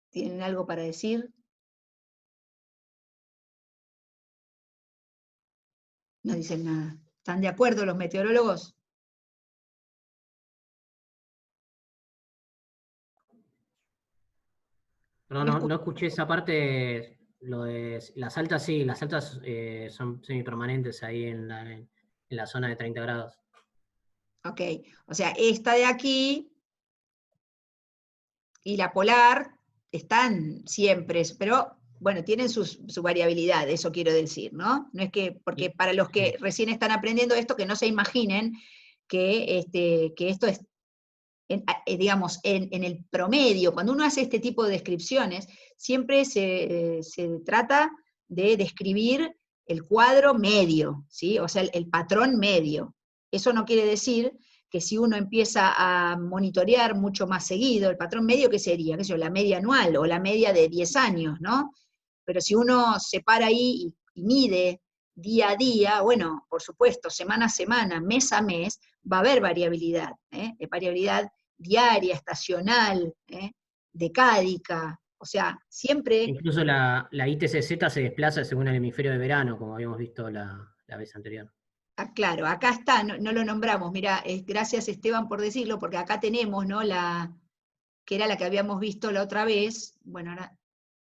¿Tienen algo para decir? No dicen nada. ¿Están de acuerdo los meteorólogos? No escuché esa parte, lo de las altas, sí, las altas son semipermanentes ahí en la zona de 30 grados. Ok, o sea, esta de aquí y la polar están siempre, pero bueno, tienen su variabilidad, eso quiero decir, ¿no? No es que, porque para los que recién están aprendiendo esto, que no se imaginen que esto es, digamos, en el promedio, cuando uno hace este tipo de descripciones, siempre se trata de describir el cuadro medio, ¿sí? O sea, el patrón medio. Eso no quiere decir que si uno empieza a monitorear mucho más seguido, el patrón medio, ¿qué sería? ¿Qué sé yo? La media anual o la media de 10 años, ¿no? Pero si uno se para ahí y mide día a día, bueno, por supuesto, semana a semana, mes a mes, va a haber variabilidad, variabilidad diaria, estacional, decádica, o sea, siempre... Incluso la ITCZ se desplaza según el hemisferio de verano, como habíamos visto la vez anterior. Ah, claro, acá está, no lo nombramos, mira, gracias Esteban por decirlo, porque acá tenemos, ¿no?, que era la que habíamos visto la otra vez, bueno, ahora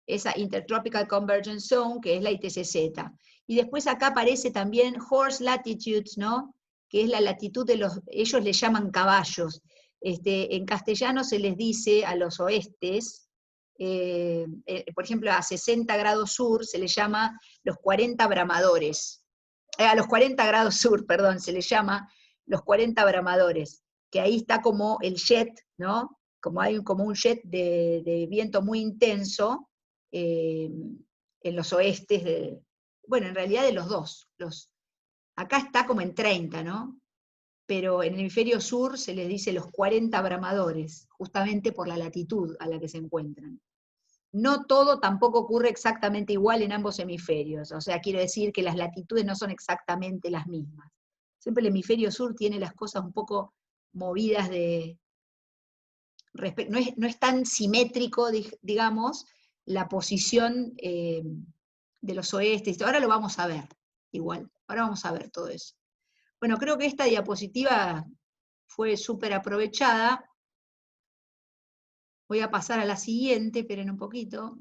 esa Intertropical Convergence Zone, que es la ITCZ. Y después acá aparece también Horse Latitudes, ¿no? Que es la latitud de los, ellos le llaman caballos. En castellano se les dice a los oestes, por ejemplo, a 60 grados sur se les llama los 40 bramadores. A los 40 grados sur, perdón, se les llama los 40 bramadores, que ahí está como el jet, ¿no? Como hay como un jet de viento muy intenso en los oestes, bueno, en realidad de los dos. Acá está como en 30, ¿no? Pero en el hemisferio sur se les dice los 40 bramadores, justamente por la latitud a la que se encuentran. No todo tampoco ocurre exactamente igual en ambos hemisferios, o sea, quiero decir que las latitudes no son exactamente las mismas. Siempre el hemisferio sur tiene las cosas un poco movidas no es tan simétrico, digamos, la posición de los oestes. Ahora lo vamos a ver, igual, ahora vamos a ver todo eso. Bueno, creo que esta diapositiva fue súper aprovechada. Voy a pasar a la siguiente, esperen un poquito.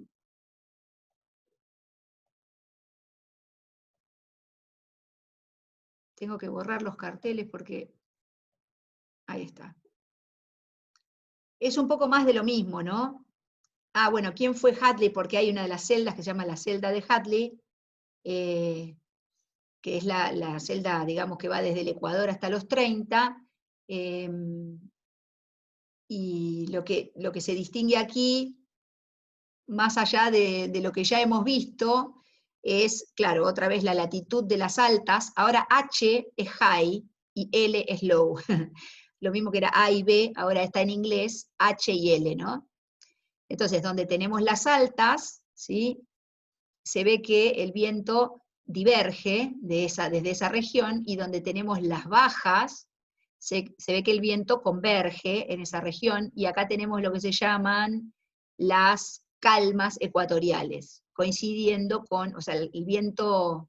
Tengo que borrar los carteles porque... Ahí está. Es un poco más de lo mismo, ¿no? Ah, bueno, ¿quién fue Hadley? Porque hay una de las celdas que se llama la celda de Hadley, que es la celda, digamos, que va desde el Ecuador hasta los 30, y lo que se distingue aquí, más allá de lo que ya hemos visto, es, claro, otra vez la latitud de las altas. Ahora H es high y L es low. Lo mismo que era A y B, ahora está en inglés H y L, ¿no? Entonces, donde tenemos las altas, ¿sí? Se ve que el viento diverge desde esa región, y donde tenemos las bajas, se ve que el viento converge en esa región, y acá tenemos lo que se llaman las calmas ecuatoriales, coincidiendo con, o sea, el viento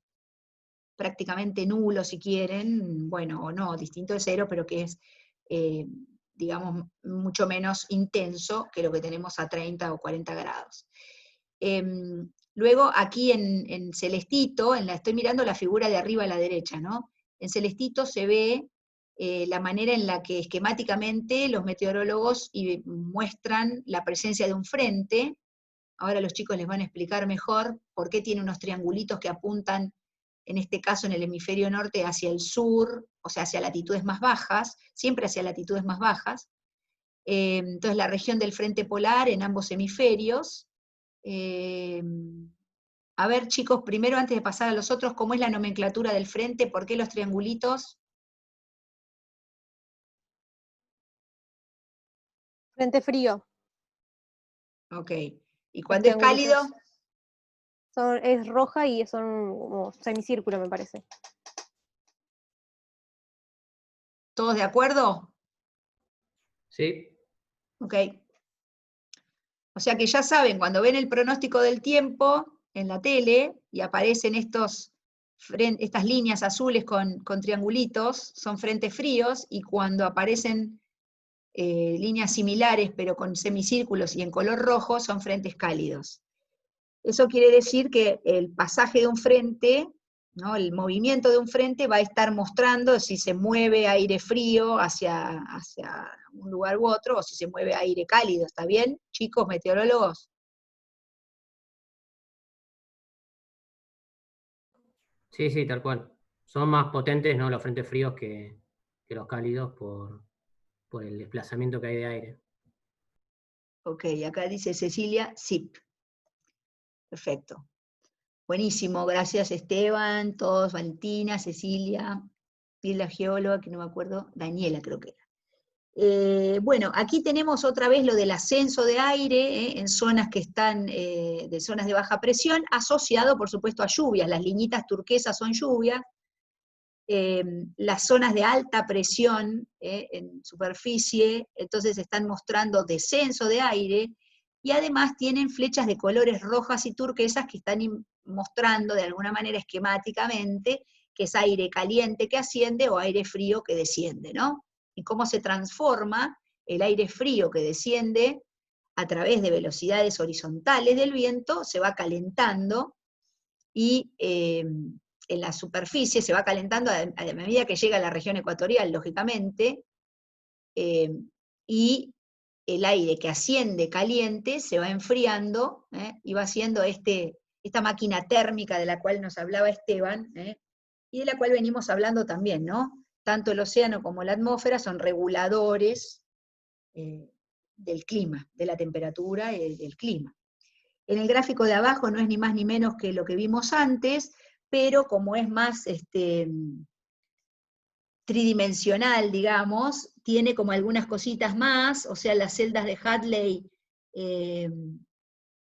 prácticamente nulo, si quieren, bueno, o no, distinto de cero, pero que es, digamos, mucho menos intenso que lo que tenemos a 30 o 40 grados. Luego, aquí en celestito, estoy mirando la figura de arriba a la derecha, ¿no? En celestito se ve la manera en la que esquemáticamente los meteorólogos muestran la presencia de un frente. Ahora los chicos les van a explicar mejor por qué tiene unos triangulitos que apuntan, en este caso en el hemisferio norte, hacia el sur, o sea, hacia latitudes más bajas, siempre hacia latitudes más bajas. Entonces, la región del frente polar en ambos hemisferios. A ver, chicos, primero, antes de pasar a los otros, ¿cómo es la nomenclatura del frente? ¿Por qué los triangulitos? Frente frío. Ok. ¿Y cuando es cálido? Es roja y son como semicírculo, me parece. ¿Todos de acuerdo? Sí. Ok. O sea que ya saben, cuando ven el pronóstico del tiempo en la tele y aparecen estas líneas azules con triangulitos, son frentes fríos, y cuando aparecen líneas similares pero con semicírculos y en color rojo, son frentes cálidos. Eso quiere decir que el pasaje de un frente, ¿no? El movimiento de un frente va a estar mostrando si se mueve aire frío hacia un lugar u otro, o si se mueve aire cálido. ¿Está bien, chicos meteorólogos? Sí, sí, tal cual. Son más potentes, ¿no?, los frentes fríos que los cálidos por el desplazamiento que hay de aire. Ok, acá dice Cecilia, SIP. Perfecto. Buenísimo, gracias Esteban, todos, Valentina, Cecilia, y la geóloga, que no me acuerdo, Daniela creo que era. Bueno, aquí tenemos otra vez lo del ascenso de aire en zonas que están, de zonas de baja presión, asociado por supuesto a lluvias. Las liñitas turquesas son lluvias. Las zonas de alta presión en superficie, entonces están mostrando descenso de aire, y además tienen flechas de colores rojas y turquesas que están mostrando de alguna manera esquemáticamente que es aire caliente que asciende o aire frío que desciende, ¿no? Y cómo se transforma el aire frío que desciende a través de velocidades horizontales del viento, se va calentando, y en la superficie se va calentando a medida que llega a la región ecuatorial, lógicamente, y el aire que asciende caliente se va enfriando, y va haciendo esta máquina térmica de la cual nos hablaba Esteban, y de la cual venimos hablando también, ¿no? Tanto el océano como la atmósfera son reguladores del clima, de la temperatura y del clima. En el gráfico de abajo no es ni más ni menos que lo que vimos antes, pero como es más tridimensional, digamos, tiene como algunas cositas más, o sea, las celdas de Hadley,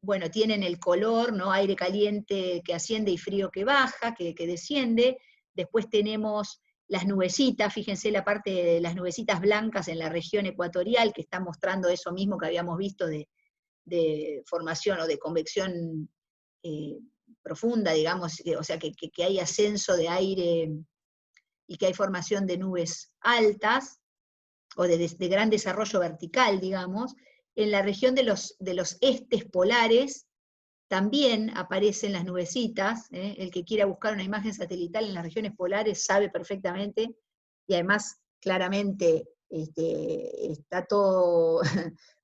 bueno, tienen el color, ¿no? Aire caliente que asciende y frío que baja, que desciende. Después tenemos las nubecitas, fíjense la parte de las nubecitas blancas en la región ecuatorial, que está mostrando eso mismo que habíamos visto de formación o de convección profunda, digamos, o sea, que hay ascenso de aire y que hay formación de nubes altas, o de gran desarrollo vertical, digamos. En la región de los estes polares también aparecen las nubecitas, el que quiera buscar una imagen satelital en las regiones polares sabe perfectamente, y además claramente está todo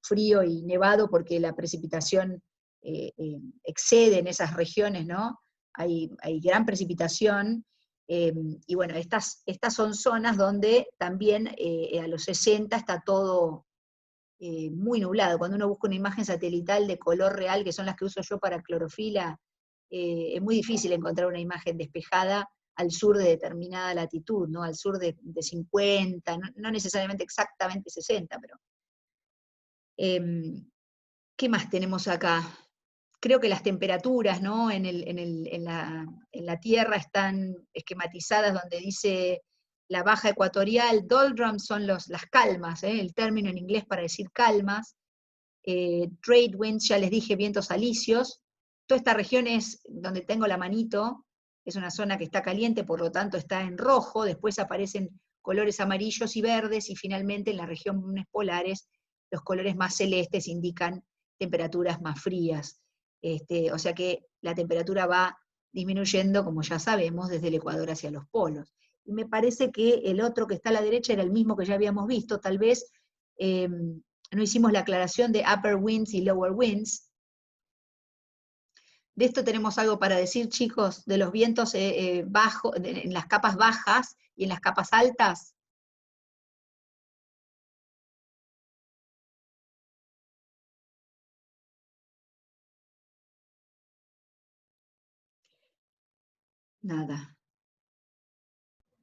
frío y nevado porque la precipitación excede en esas regiones, ¿no? Hay gran precipitación, y bueno, estas son zonas donde también a los 60 está todo muy nublado. Cuando uno busca una imagen satelital de color real, que son las que uso yo para clorofila, es muy difícil encontrar una imagen despejada al sur de determinada latitud, ¿no? Al sur de 50, no necesariamente exactamente 60, pero... ¿qué más tenemos acá? Creo que las temperaturas, ¿no? en la Tierra están esquematizadas donde dice la baja ecuatorial. Doldrums son las calmas, el término en inglés para decir calmas. Trade winds, ya les dije, vientos alisios. Toda esta región es donde tengo la manito, es una zona que está caliente, por lo tanto está en rojo, después aparecen colores amarillos y verdes, y finalmente en las regiones polares los colores más celestes indican temperaturas más frías. O sea que la temperatura va disminuyendo, como ya sabemos, desde el Ecuador hacia los polos. Y me parece que el otro que está a la derecha era el mismo que ya habíamos visto, tal vez no hicimos la aclaración de upper winds y lower winds. De esto tenemos algo para decir, chicos, de los vientos bajos, en las capas bajas y en las capas altas. Nada.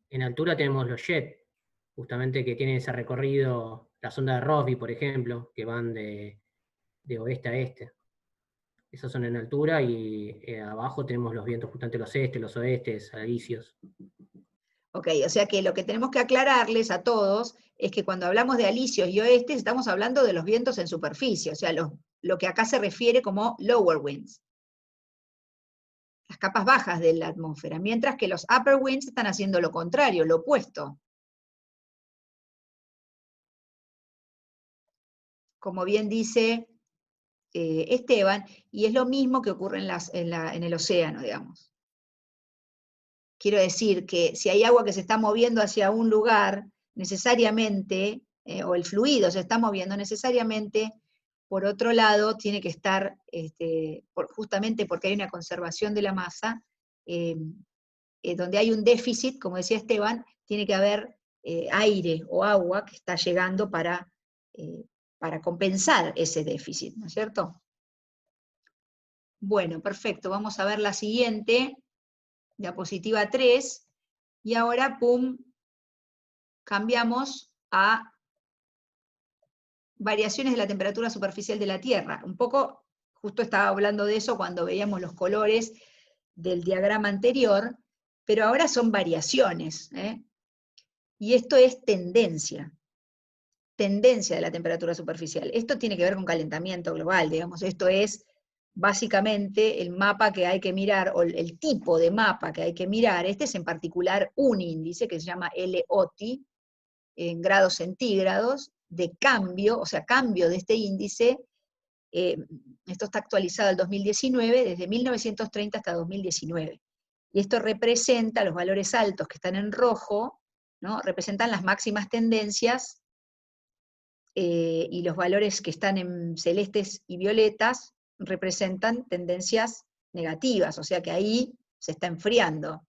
En altura tenemos los jet, justamente que tienen ese recorrido, la sonda de Rossby, por ejemplo, que van de oeste a este. Esos son en altura, y abajo tenemos los vientos justamente los estes, los oestes, alisios. Ok, o sea que lo que tenemos que aclararles a todos es que cuando hablamos de alisios y oestes estamos hablando de los vientos en superficie, o sea, lo que acá se refiere como lower winds, las capas bajas de la atmósfera, mientras que los upper winds están haciendo lo contrario, lo opuesto. Como bien dice Esteban, y es lo mismo que ocurre en el océano, digamos. Quiero decir que si hay agua que se está moviendo hacia un lugar, necesariamente, o el fluido se está moviendo, necesariamente, por otro lado, tiene que estar, justamente porque hay una conservación de la masa, donde hay un déficit, como decía Esteban, tiene que haber aire o agua que está llegando para compensar ese déficit, ¿no es cierto? Bueno, perfecto, vamos a ver la siguiente, diapositiva 3, y ahora, pum, cambiamos a variaciones de la temperatura superficial de la Tierra. Un poco, justo estaba hablando de eso cuando veíamos los colores del diagrama anterior, pero ahora son variaciones, y esto es tendencia de la temperatura superficial. Esto tiene que ver con calentamiento global, digamos, esto es básicamente el mapa que hay que mirar, o el tipo de mapa que hay que mirar. Este es en particular un índice que se llama LOTI, en grados centígrados, de cambio, o sea, cambio de este índice esto está actualizado al 2019, desde 1930 hasta 2019. Y esto representa los valores altos que están en rojo, ¿no? Representan las máximas tendencias, y los valores que están en celestes y violetas representan tendencias negativas, o sea que ahí se está enfriando.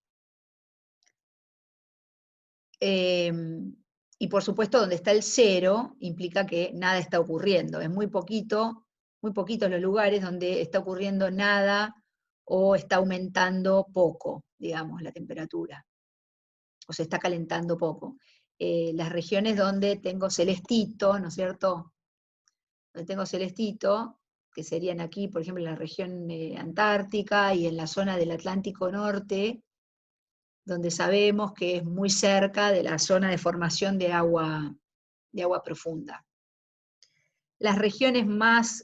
Y por supuesto, donde está el 0 implica que nada está ocurriendo. Es muy poquitos los lugares donde está ocurriendo nada o está aumentando poco, digamos, la temperatura, o se está calentando poco. Las regiones donde tengo celestito, ¿no es cierto? Donde tengo celestito, que serían aquí, por ejemplo, en la región antártica y en la zona del Atlántico Norte, donde sabemos que es muy cerca de la zona de formación de agua profunda. Las regiones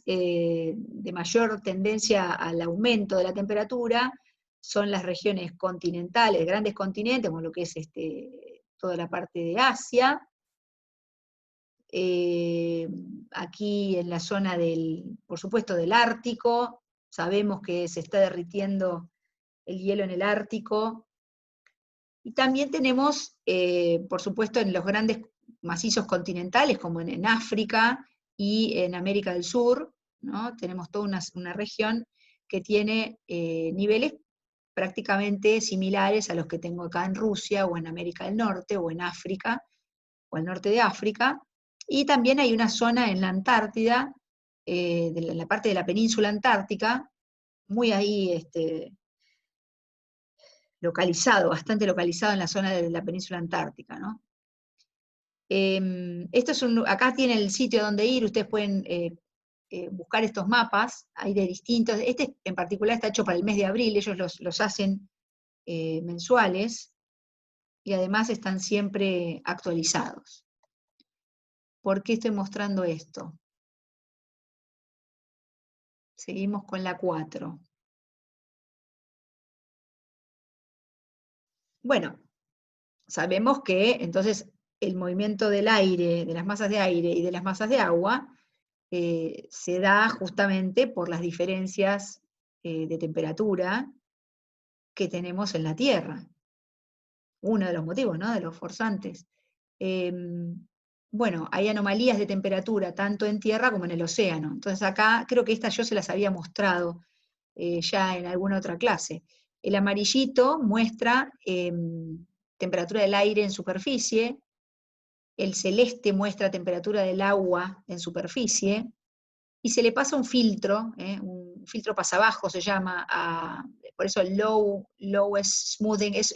de mayor tendencia al aumento de la temperatura son las regiones continentales, grandes continentes, como lo que es toda la parte de Asia. Aquí en la zona por supuesto, del Ártico, sabemos que se está derritiendo el hielo en el Ártico. Y también tenemos, por supuesto, en los grandes macizos continentales, como en África y en América del Sur, ¿no? Tenemos toda una región que tiene niveles prácticamente similares a los que tengo acá en Rusia, o en América del Norte, o en África, o al norte de África. Y también hay una zona en la Antártida, en la parte de la península antártica, muy ahí localizado, bastante localizado en la zona de la península antártica, ¿no? Acá tiene el sitio donde ir, ustedes pueden buscar estos mapas, hay de distintos, este en particular está hecho para el mes de abril, ellos los hacen mensuales, y además están siempre actualizados. ¿Por qué estoy mostrando esto? Seguimos con la 4. Bueno, sabemos que entonces el movimiento del aire, de las masas de aire y de las masas de agua, se da justamente por las diferencias de temperatura que tenemos en la Tierra. Uno de los motivos, ¿no?, de los forzantes. Bueno, hay anomalías de temperatura tanto en tierra como en el océano. Entonces acá, creo que estas yo se las había mostrado ya en alguna otra clase. El amarillito muestra temperatura del aire en superficie, el celeste muestra temperatura del agua en superficie, y se le pasa un filtro pasabajo se llama, por eso el lowest smoothing, es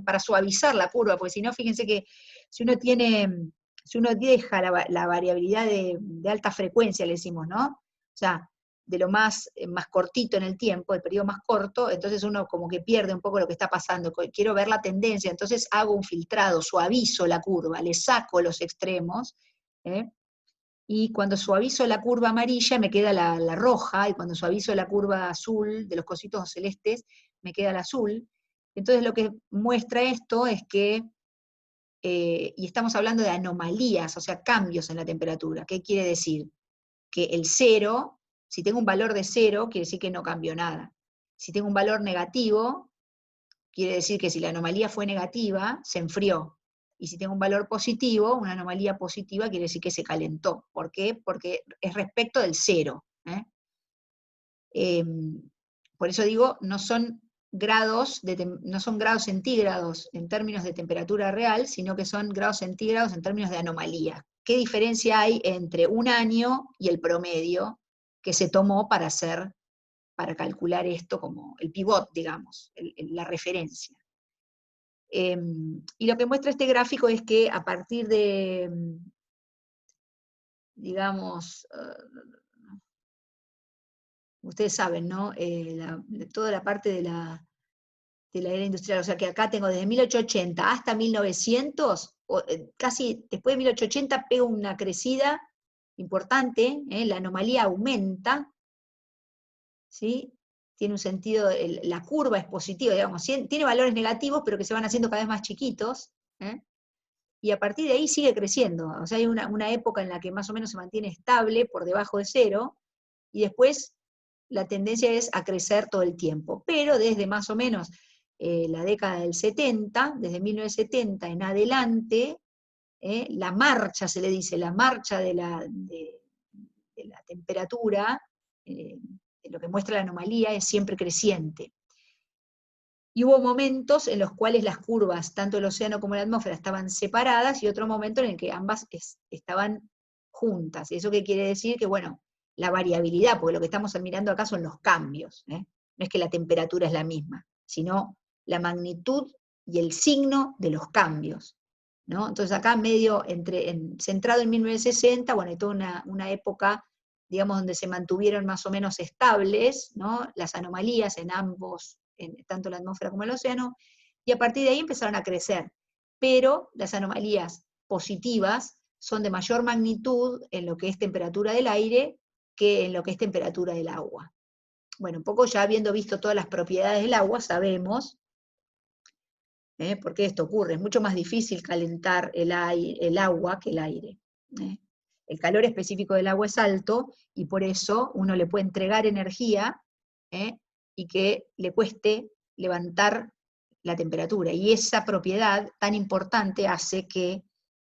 para suavizar la curva, porque si no, fíjense que si uno deja la variabilidad de alta frecuencia, le decimos, ¿no? O sea, de lo más cortito en el tiempo, el periodo más corto, entonces uno como que pierde un poco lo que está pasando. Quiero ver la tendencia, entonces hago un filtrado, suavizo la curva, le saco los extremos, y cuando suavizo la curva amarilla me queda la roja, y cuando suavizo la curva azul de los cositos celestes me queda la azul. Entonces lo que muestra esto es que, y estamos hablando de anomalías, o sea, cambios en la temperatura. ¿Qué quiere decir? Que el 0, si tengo un valor de 0, quiere decir que no cambió nada. Si tengo un valor negativo, quiere decir que si la anomalía fue negativa, se enfrió. Y si tengo un valor positivo, una anomalía positiva, quiere decir que se calentó. ¿Por qué? Porque es respecto del 0. Por eso digo, no son grados centígrados en términos de temperatura real, sino que son grados centígrados en términos de anomalía. ¿Qué diferencia hay entre un año y el promedio que se tomó para calcular esto como el pivot, digamos, la referencia? Y lo que muestra este gráfico es que a partir de, digamos, ustedes saben, ¿no? Toda la parte de la era industrial, o sea que acá tengo desde 1880 hasta 1900, casi después de 1880 pega una crecida importante, la anomalía aumenta, ¿sí? Tiene un sentido, la curva es positiva, digamos, tiene valores negativos, pero que se van haciendo cada vez más chiquitos, y a partir de ahí sigue creciendo. O sea, hay una época en la que más o menos se mantiene estable por debajo de cero, y después la tendencia es a crecer todo el tiempo. Pero desde más o menos la década del 70, desde 1970 en adelante, la marcha, se le dice, la marcha de la temperatura, de lo que muestra la anomalía, es siempre creciente. Y hubo momentos en los cuales las curvas, tanto el océano como la atmósfera, estaban separadas, y otro momento en el que ambas estaban juntas. ¿Y eso qué quiere decir? Que, bueno, la variabilidad, porque lo que estamos mirando acá son los cambios, no es que la temperatura es la misma, sino la magnitud y el signo de los cambios, ¿no? Entonces acá medio centrado en 1960, bueno, hay toda una época, digamos, donde se mantuvieron más o menos estables, ¿no?, las anomalías en ambos, tanto la atmósfera como el océano, y a partir de ahí empezaron a crecer. Pero las anomalías positivas son de mayor magnitud en lo que es temperatura del aire que en lo que es temperatura del agua. Bueno, un poco ya habiendo visto todas las propiedades del agua, sabemos por qué esto ocurre. Es mucho más difícil calentar el agua que el aire. El calor específico del agua es alto, y por eso uno le puede entregar energía y que le cueste levantar la temperatura. Y esa propiedad tan importante hace que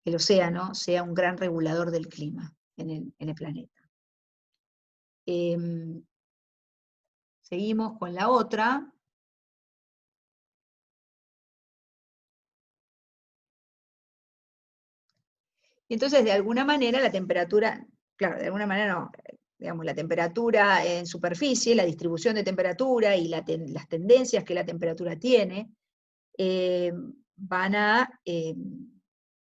el océano sea un gran regulador del clima en el planeta. Seguimos con la otra. Y entonces, de alguna manera, la temperatura, claro, de alguna manera no, digamos, la temperatura en superficie, la distribución de temperatura y las tendencias que la temperatura tiene, van a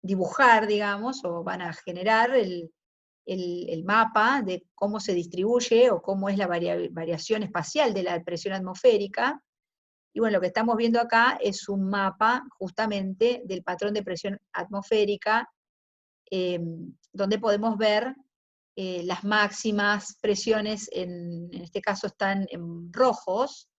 dibujar, digamos, o van a generar el mapa de cómo se distribuye o cómo es la variación espacial de la presión atmosférica. Y bueno, lo que estamos viendo acá es un mapa justamente del patrón de presión atmosférica, donde podemos ver las máximas presiones, en este caso están en rojos,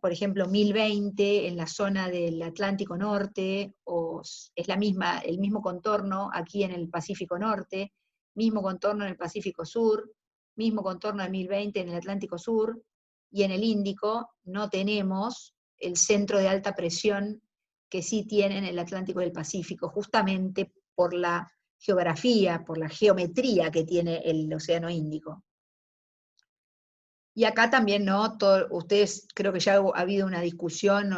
por ejemplo 1020 en la zona del Atlántico Norte, o es el mismo contorno aquí en el Pacífico Norte, mismo contorno en el Pacífico Sur, mismo contorno de 1020 en el Atlántico Sur, y en el Índico no tenemos el centro de alta presión que sí tienen el Atlántico y el Pacífico, justamente por la geografía, por la geometría que tiene el Océano Índico. Y acá también, ¿no? Ustedes, creo que ya ha habido una discusión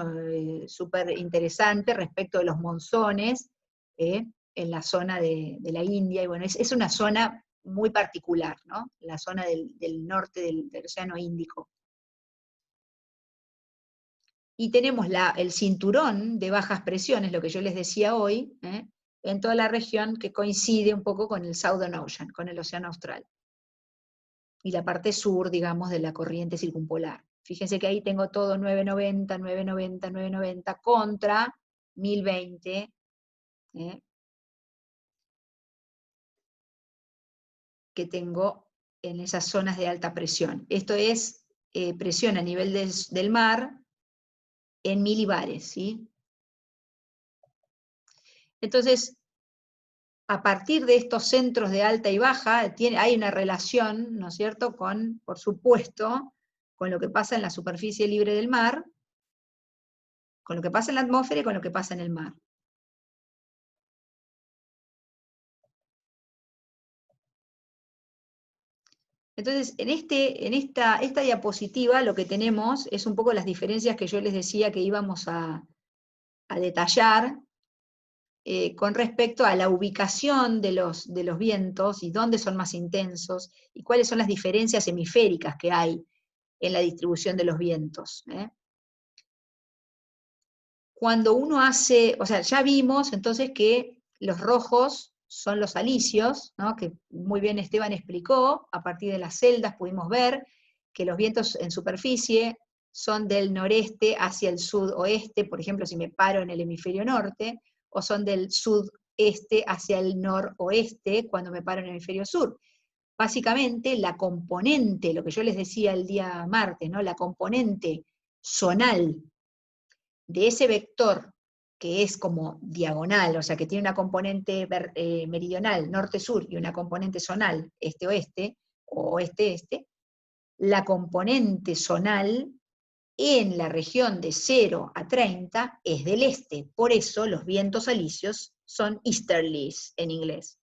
súper interesante respecto de los monzones en la zona de la India, y bueno, es una zona muy particular, ¿no? La zona del norte del Océano Índico. Y tenemos el cinturón de bajas presiones, lo que yo les decía hoy, en toda la región, que coincide un poco con el Southern Ocean, con el Océano Austral. Y la parte sur, digamos, de la corriente circumpolar. Fíjense que ahí tengo todo 990, 990, 990 contra 1020, que tengo en esas zonas de alta presión. Esto es presión a nivel del mar en milibares, ¿sí? Entonces, a partir de estos centros de alta y baja, hay una relación, ¿no es cierto?, por supuesto, con lo que pasa en la superficie libre del mar, con lo que pasa en la atmósfera y con lo que pasa en el mar. Entonces, en esta diapositiva lo que tenemos es un poco las diferencias que yo les decía que íbamos a detallar con respecto a la ubicación de los vientos y dónde son más intensos, y cuáles son las diferencias hemisféricas que hay en la distribución de los vientos. Cuando uno hace, o sea, ya vimos entonces que los rojos son los alisios, ¿no?, que muy bien Esteban explicó. A partir de las celdas pudimos ver que los vientos en superficie son del noreste hacia el sudoeste, por ejemplo, si me paro en el hemisferio norte, o son del sudeste hacia el noroeste cuando me paro en el hemisferio sur. Básicamente la componente, lo que yo les decía el día martes, ¿no?, la componente zonal de ese vector que es como diagonal, o sea, que tiene una componente meridional, norte-sur, y una componente zonal, este-oeste, o oeste-este, la componente zonal en la región de 0 a 30 es del este. Por eso los vientos alisios son easterlies en inglés.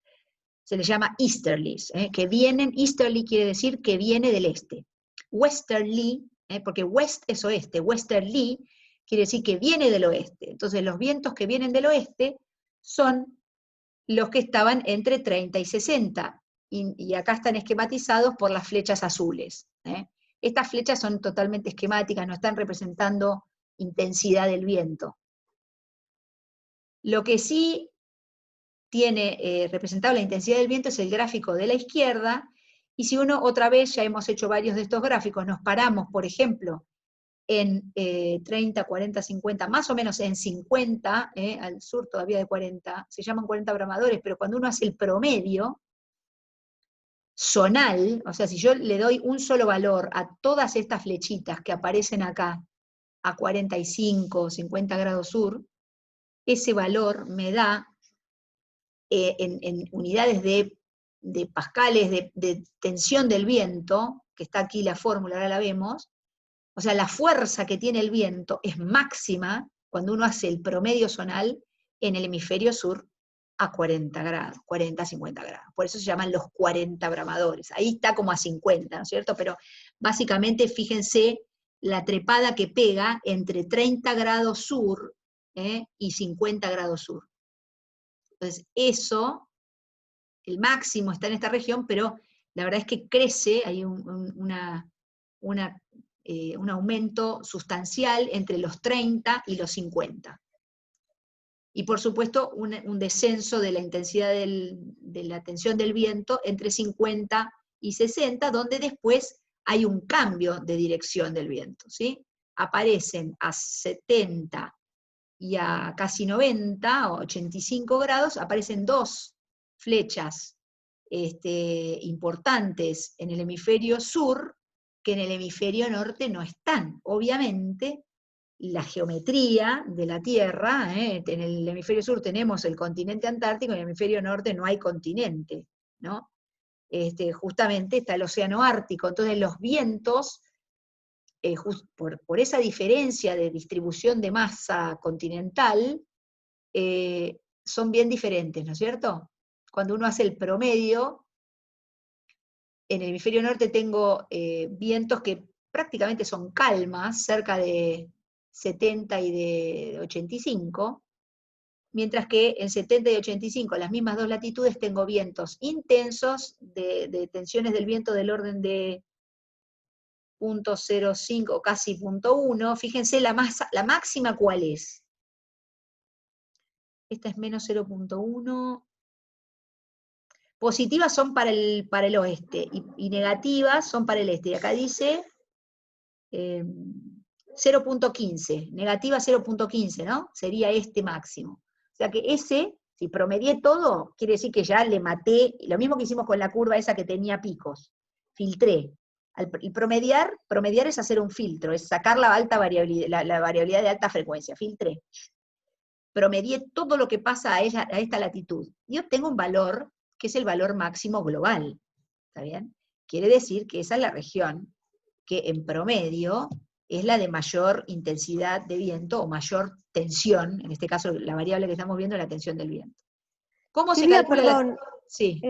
Se les llama easterlies, que vienen, easterly quiere decir que viene del este. Westerly, porque west es oeste, westerly quiere decir que viene del oeste. Entonces los vientos que vienen del oeste son los que estaban entre 30 y 60, y acá están esquematizados por las flechas azules. Estas flechas son totalmente esquemáticas, no están representando intensidad del viento. Lo que sí tiene representado la intensidad del viento es el gráfico de la izquierda, y si uno, otra vez, ya hemos hecho varios de estos gráficos, nos paramos, por ejemplo, en 30, 40, 50, más o menos en 50, al sur todavía de 40, se llaman 40 bramadores, pero cuando uno hace el promedio zonal, o sea, si yo le doy un solo valor a todas estas flechitas que aparecen acá, a 45, 50 grados sur, ese valor me da, en unidades de pascales de tensión del viento, que está aquí la fórmula, ahora la vemos, o sea, la fuerza que tiene el viento es máxima cuando uno hace el promedio zonal en el hemisferio sur a 40 grados, 40, 50 grados. Por eso se llaman los 40 bramadores. Ahí está como a 50, ¿no es cierto? Pero básicamente, fíjense la trepada que pega entre 30 grados sur y 50 grados sur. Entonces, eso, el máximo está en esta región, pero la verdad es que crece, hay un aumento sustancial entre los 30 y los 50. Y por supuesto un descenso de la intensidad de la tensión del viento entre 50 y 60, donde después hay un cambio de dirección del viento, ¿sí? Aparecen a 70 y a casi 90 o 85 grados, aparecen dos flechas importantes en el hemisferio sur, que en el hemisferio norte no están. Obviamente, la geometría de la Tierra, en el hemisferio sur tenemos el continente antártico, en el hemisferio norte no hay continente, ¿no? Justamente está el océano Ártico, entonces los vientos, por esa diferencia de distribución de masa continental, son bien diferentes, ¿no es cierto? Cuando uno hace el promedio, en el hemisferio norte tengo vientos que prácticamente son calmas, cerca de 70 y de 85, mientras que en 70 y 85, las mismas dos latitudes, tengo vientos intensos, de tensiones del viento del orden de 0.05 o casi 0.1. Fíjense la máxima ¿cuál es? Esta es menos 0.1. Positivas son para el oeste, y negativas son para el este. Y acá dice 0.15, negativa 0.15, ¿no? Sería este máximo. O sea que ese, si promedié todo, quiere decir que ya le maté, lo mismo que hicimos con la curva esa que tenía picos, filtré. Y promediar es hacer un filtro, es sacar la alta variabilidad, la variabilidad de alta frecuencia, filtré. Promedié todo lo que pasa a esta latitud, y obtengo un valor que es el valor máximo global, ¿está bien? Quiere decir que esa es la región que en promedio es la de mayor intensidad de viento o mayor tensión, en este caso la variable que estamos viendo es la tensión del viento. ¿Cómo Silvia, se calcula perdón, Sí.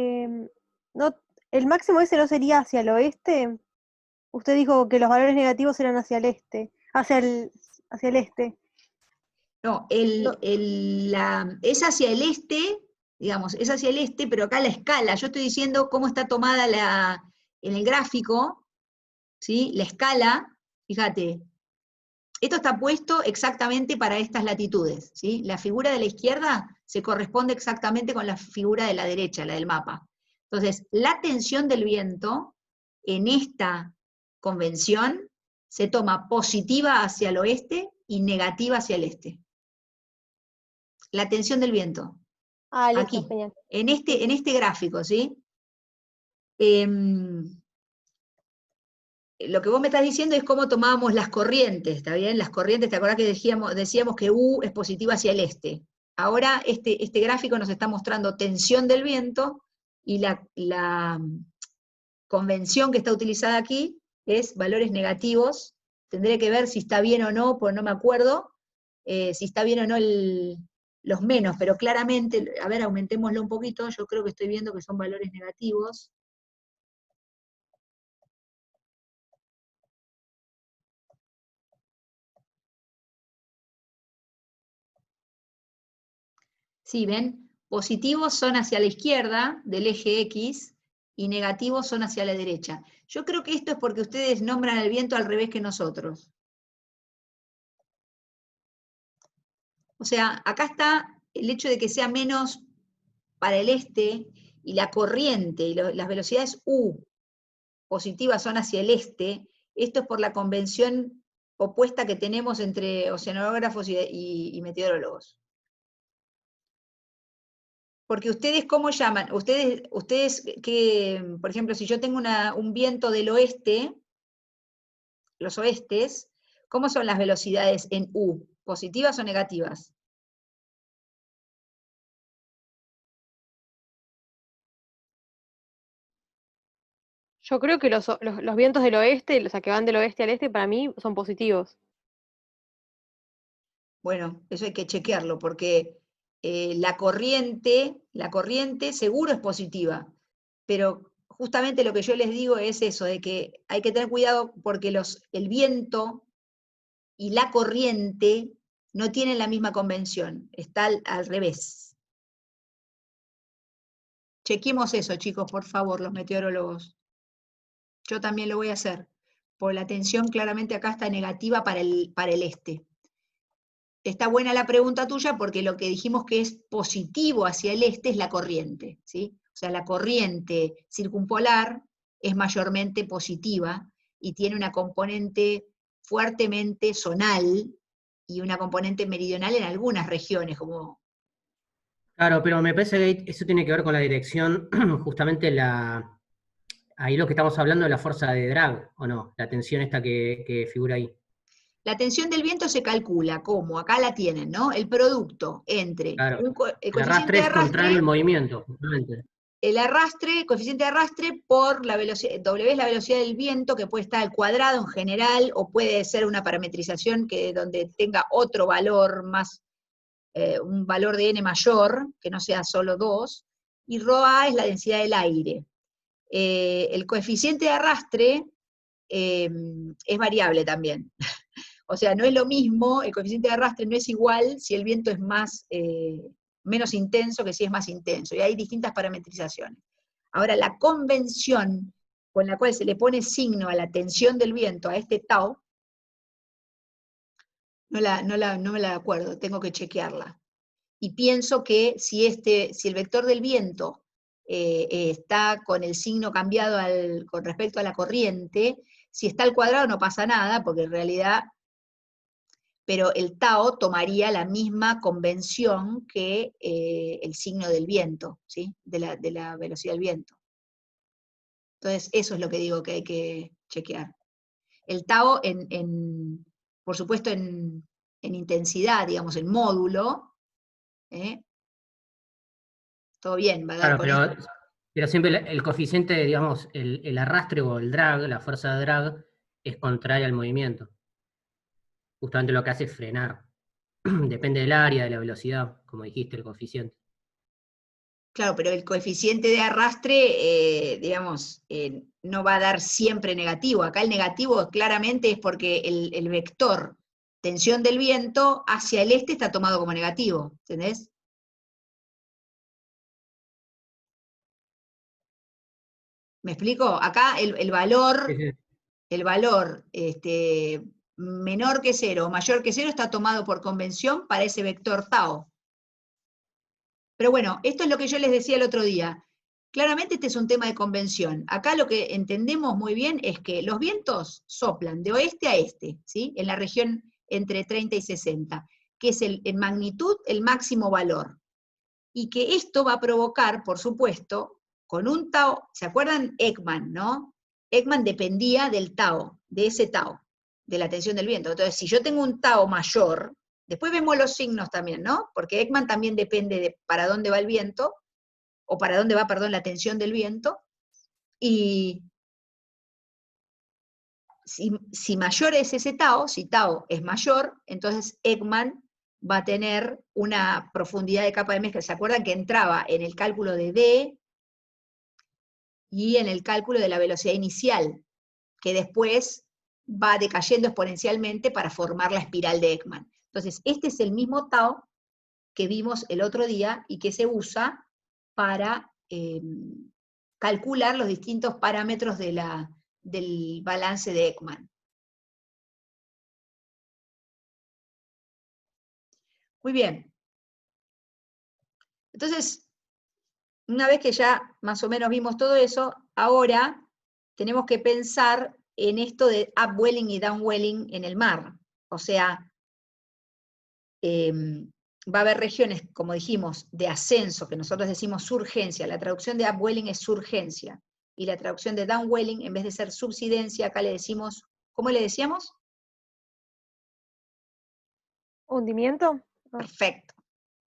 no, ¿el máximo ese no sería hacia el oeste? Usted dijo que los valores negativos eran hacia el este, hacia el este. No, No. es hacia el este, digamos, es hacia el este, pero acá la escala, yo estoy diciendo cómo está tomada en el gráfico, ¿sí? La escala, fíjate, esto está puesto exactamente para estas latitudes, ¿sí? La figura de la izquierda se corresponde exactamente con la figura de la derecha, la del mapa. Entonces, la tensión del viento en esta convención se toma positiva hacia el oeste y negativa hacia el este. La tensión del viento. Listo, aquí, genial. en este gráfico, ¿sí? lo que vos me estás diciendo es cómo tomábamos las corrientes, ¿está bien? Las corrientes, ¿te acordás que decíamos que U es positiva hacia el este? Ahora este gráfico nos está mostrando tensión del viento, y la convención que está utilizada aquí es valores negativos. Tendré que ver si está bien o no, porque no me acuerdo, si está bien o no los menos, pero claramente, a ver, aumentémoslo un poquito, yo creo que estoy viendo que son valores negativos. Sí, ¿ven? Positivos son hacia la izquierda del eje X y negativos son hacia la derecha. Yo creo que esto es porque ustedes nombran el viento al revés que nosotros. O sea, acá está el hecho de que sea menos para el este, y la corriente y las velocidades U positivas son hacia el este. Esto es por la convención opuesta que tenemos entre oceanógrafos y meteorólogos. Porque ustedes, ¿cómo llaman? Ustedes que, por ejemplo, si yo tengo un viento del oeste, los oestes, ¿cómo son las velocidades en U? ¿Positivas o negativas? Yo creo que los vientos del oeste, o sea, que van del oeste al este, para mí son positivos. Bueno, eso hay que chequearlo, porque la corriente seguro es positiva, pero justamente lo que yo les digo es eso, de que hay que tener cuidado porque el viento y la corriente no tienen la misma convención, está al revés. Chequemos eso, chicos, por favor, los meteorólogos. Yo también lo voy a hacer, porque la tensión claramente acá está negativa para el este. Está buena la pregunta tuya porque lo que dijimos que es positivo hacia el este es la corriente, ¿sí? O sea, la corriente circumpolar es mayormente positiva y tiene una componente fuertemente zonal y una componente meridional en algunas regiones, como... Claro, pero me parece que eso tiene que ver con la dirección, justamente ahí lo que estamos hablando es la fuerza de drag, ¿o no? La tensión esta que figura ahí. La tensión del viento se calcula como, acá la tienen, ¿no? El producto entre Claro. el El coeficiente arrastre de es contrario arrastre, al movimiento, justamente. el coeficiente de arrastre por la velocidad, W es la velocidad del viento, que puede estar al cuadrado en general, o puede ser una parametrización donde tenga otro valor más, un valor de n mayor, que no sea solo 2, y ρA es la densidad del aire. El coeficiente de arrastre es variable también. O sea, no es lo mismo, el coeficiente de arrastre no es igual si el viento es menos intenso que si es más intenso, y hay distintas parametrizaciones. Ahora, la convención con la cual se le pone signo a la tensión del viento, a este tau, no me la acuerdo, tengo que chequearla. Y pienso que si el vector del viento está con el signo cambiado con respecto a la corriente, si está al cuadrado no pasa nada, porque en realidad... pero el tau tomaría la misma convención que el signo del viento, ¿sí? de la velocidad del viento. Entonces, eso es lo que digo que hay que chequear. El tau, por supuesto, en intensidad, digamos, en módulo, todo bien, va a dar Claro, con esto. pero siempre el coeficiente, digamos, el arrastre o el drag, la fuerza de drag, es contraria al movimiento. Justamente lo que hace es frenar. Depende del área, de la velocidad, como dijiste, el coeficiente. Claro, pero el coeficiente de arrastre, digamos, no va a dar siempre negativo. Acá el negativo claramente es porque el vector tensión del viento hacia el este está tomado como negativo, ¿entendés? ¿Me explico? Acá el valor, Sí, sí. menor que 0 o mayor que 0 está tomado por convención para ese vector tau. Pero bueno, esto es lo que yo les decía el otro día. Claramente este es un tema de convención. Acá lo que entendemos muy bien es que los vientos soplan de oeste a este, ¿sí? En la región entre 30 y 60, que es en magnitud el máximo valor. Y que esto va a provocar, por supuesto, con un tau, ¿se acuerdan Ekman, no? Ekman dependía del tau, de ese tau, de la tensión del viento. Entonces, si yo tengo un tau mayor, después vemos los signos también, ¿no? Porque Ekman también depende de para dónde va el viento, o para dónde va, perdón, la tensión del viento, y si mayor es ese tau, si tau es mayor, entonces Ekman va a tener una profundidad de capa de mezcla. ¿Se acuerdan que entraba en el cálculo de D y en el cálculo de la velocidad inicial, que después va decayendo exponencialmente para formar la espiral de Ekman? Entonces, este es el mismo tau que vimos el otro día y que se usa para calcular los distintos parámetros del balance de Ekman. Muy bien. Entonces, una vez que ya más o menos vimos todo eso, ahora tenemos que pensar en esto de upwelling y downwelling en el mar. O sea, va a haber regiones, como dijimos, de ascenso, que nosotros decimos surgencia. La traducción de upwelling es surgencia. Y la traducción de downwelling, en vez de ser subsidencia, acá le decimos, ¿cómo le decíamos? ¿Hundimiento? Ah, Perfecto.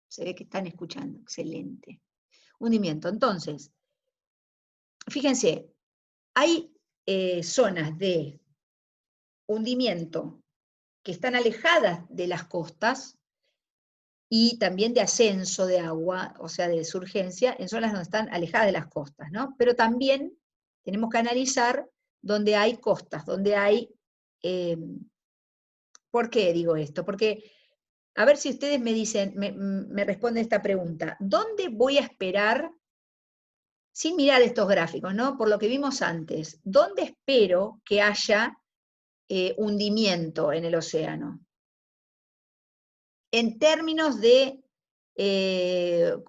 Se ve que están escuchando. Excelente. Hundimiento. Entonces, fíjense, hay zonas de hundimiento que están alejadas de las costas y también de ascenso de agua, o sea, de surgencia, en zonas donde están alejadas de las costas, ¿no? Pero también tenemos que analizar donde hay costas, donde hay... ¿por qué digo esto? Porque, a ver si ustedes me dicen, me responden esta pregunta, ¿dónde voy a esperar, sin mirar estos gráficos, ¿no? Por lo que vimos antes, ¿dónde espero que haya hundimiento en el océano? En términos de,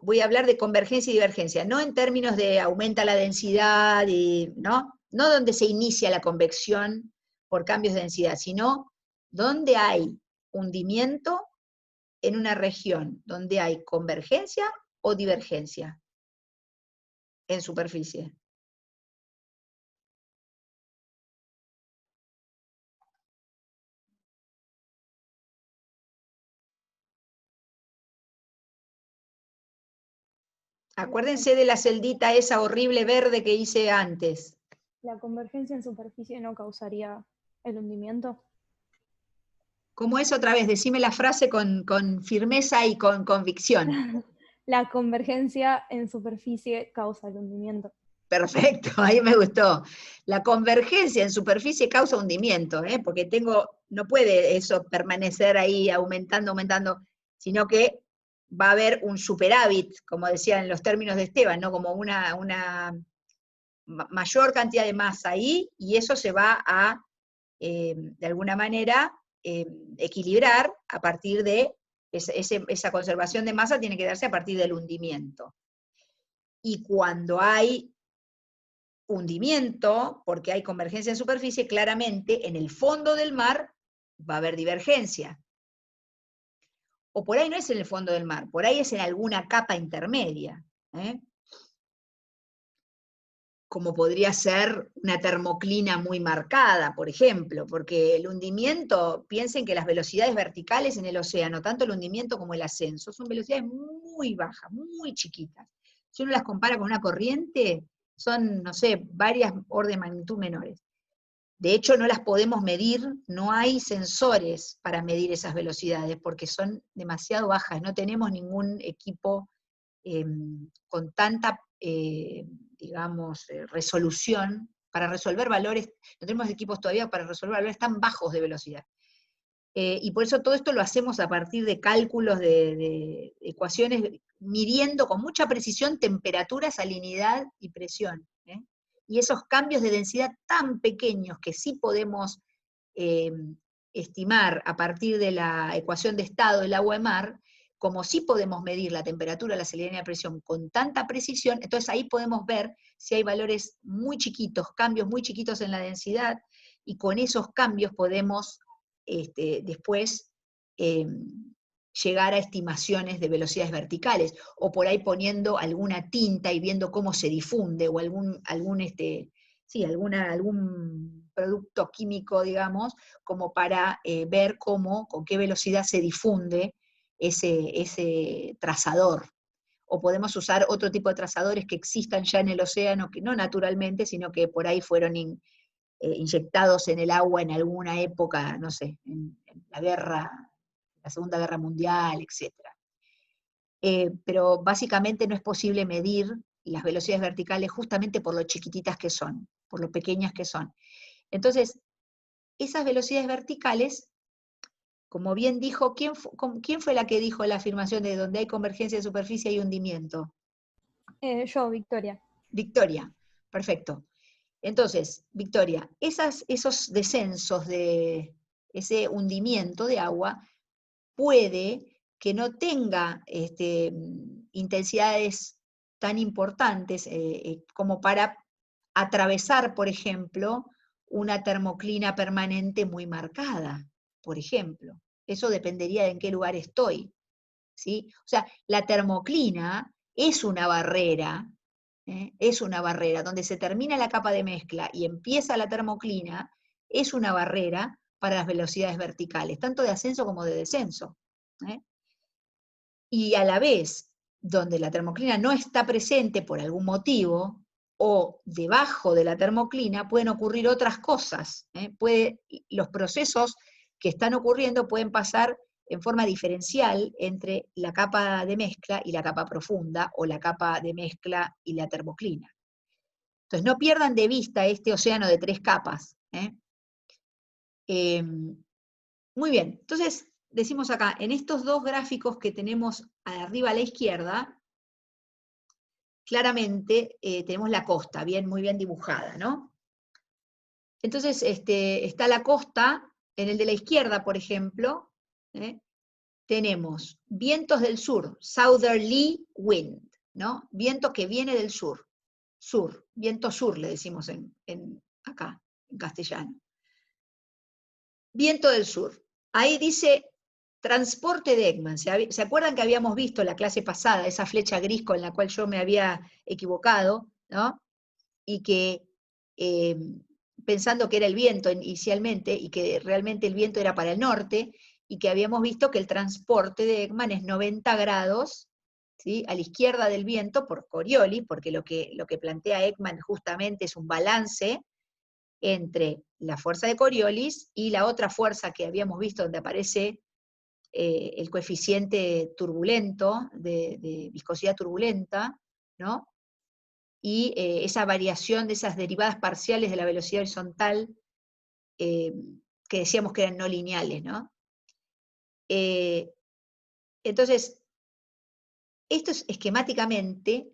voy a hablar de convergencia y divergencia, no en términos de aumenta la densidad, ¿no? No donde se inicia la convección por cambios de densidad, sino donde hay hundimiento en una región donde hay convergencia o divergencia en superficie. Acuérdense de la celdita esa horrible verde que hice antes. ¿La convergencia en superficie no causaría el hundimiento? ¿Cómo es otra vez? Decime la frase con firmeza y con convicción. La convergencia en superficie causa el hundimiento. Perfecto, ahí me gustó. La convergencia en superficie causa hundimiento, porque no puede eso permanecer ahí aumentando, sino que va a haber un superávit, como decía en los términos de Esteban, ¿no? Como una mayor cantidad de masa ahí, y eso se va a, de alguna manera, equilibrar a partir de esa conservación de masa, tiene que darse a partir del hundimiento. Y cuando hay hundimiento, porque hay convergencia en superficie, claramente en el fondo del mar va a haber divergencia. O por ahí no es en el fondo del mar, por ahí es en alguna capa intermedia, como podría ser una termoclina muy marcada, por ejemplo, porque el hundimiento, piensen que las velocidades verticales en el océano, tanto el hundimiento como el ascenso, son velocidades muy bajas, muy chiquitas. Si uno las compara con una corriente, son, no sé, varias órdenes de magnitud menores. De hecho, no las podemos medir, no hay sensores para medir esas velocidades, porque son demasiado bajas, no tenemos ningún equipo con tanta, digamos, resolución para resolver valores, no tenemos equipos todavía para resolver valores tan bajos de velocidad. Y por eso todo esto lo hacemos a partir de cálculos de ecuaciones, midiendo con mucha precisión temperatura, salinidad y presión. Y esos cambios de densidad tan pequeños que sí podemos estimar a partir de la ecuación de estado del agua de mar, como sí podemos medir la temperatura, la salinidad y la presión con tanta precisión, entonces ahí podemos ver si hay valores muy chiquitos, cambios muy chiquitos en la densidad, y con esos cambios podemos después llegar a estimaciones de velocidades verticales, o por ahí poniendo alguna tinta y viendo cómo se difunde, o sí, algún producto químico, digamos, como para ver con qué velocidad se difunde ese trazador. O podemos usar otro tipo de trazadores que existan ya en el océano, que no naturalmente, sino que por ahí fueron inyectados en el agua en alguna época, no sé, en la Segunda Guerra Mundial, etc. Pero básicamente no es posible medir las velocidades verticales justamente por lo chiquititas que son, por lo pequeñas que son. Entonces, esas velocidades verticales, como bien dijo, ¿quién fue la que dijo la afirmación de donde hay convergencia de superficie hay hundimiento? Yo, Victoria. Victoria, perfecto. Entonces, Victoria, esos descensos de ese hundimiento de agua puede que no tenga intensidades tan importantes como para atravesar, por ejemplo, una termoclina permanente muy marcada, por ejemplo. Eso dependería de en qué lugar estoy, ¿sí? O sea, la termoclina es una barrera, donde se termina la capa de mezcla y empieza la termoclina, es una barrera para las velocidades verticales, tanto de ascenso como de descenso. Y a la vez, donde la termoclina no está presente por algún motivo, o debajo de la termoclina pueden ocurrir otras cosas. Los procesos que están ocurriendo pueden pasar en forma diferencial entre la capa de mezcla y la capa profunda, o la capa de mezcla y la termoclina. Entonces no pierdan de vista este océano de 3 capas. Muy bien, entonces decimos acá, en estos dos gráficos que tenemos arriba a la izquierda, claramente tenemos la costa, muy bien dibujada, ¿no? Entonces está la costa, en el de la izquierda, por ejemplo, tenemos vientos del sur, southerly wind, ¿no? Viento que viene del sur, viento sur le decimos acá, en castellano. Viento del sur. Ahí dice transporte de Ekman. ¿Se acuerdan que habíamos visto la clase pasada, esa flecha gris con la cual yo me había equivocado, ¿no? Y que pensando que era el viento inicialmente, y que realmente el viento era para el norte, y que habíamos visto que el transporte de Ekman es 90 grados, ¿sí? A la izquierda del viento por Coriolis, porque lo que plantea Ekman justamente es un balance entre la fuerza de Coriolis y la otra fuerza que habíamos visto donde aparece el coeficiente turbulento, de viscosidad turbulenta, ¿no? Y esa variación de esas derivadas parciales de la velocidad horizontal que decíamos que eran no lineales, ¿no? Entonces, esto es esquemáticamente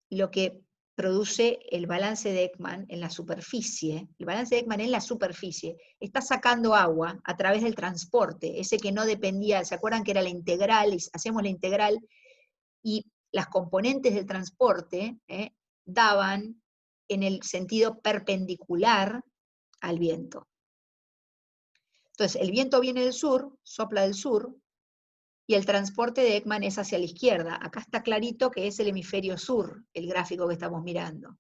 lo que produce el balance de Ekman en la superficie. El balance de Ekman en la superficie está sacando agua a través del transporte, ese que no dependía, ¿se acuerdan que era la integral? Hacemos la integral y las componentes del transporte daban en el sentido perpendicular al viento. Entonces, el viento viene del sur, sopla del sur, y el transporte de Ekman es hacia la izquierda. Acá está clarito que es el hemisferio sur, el gráfico que estamos mirando.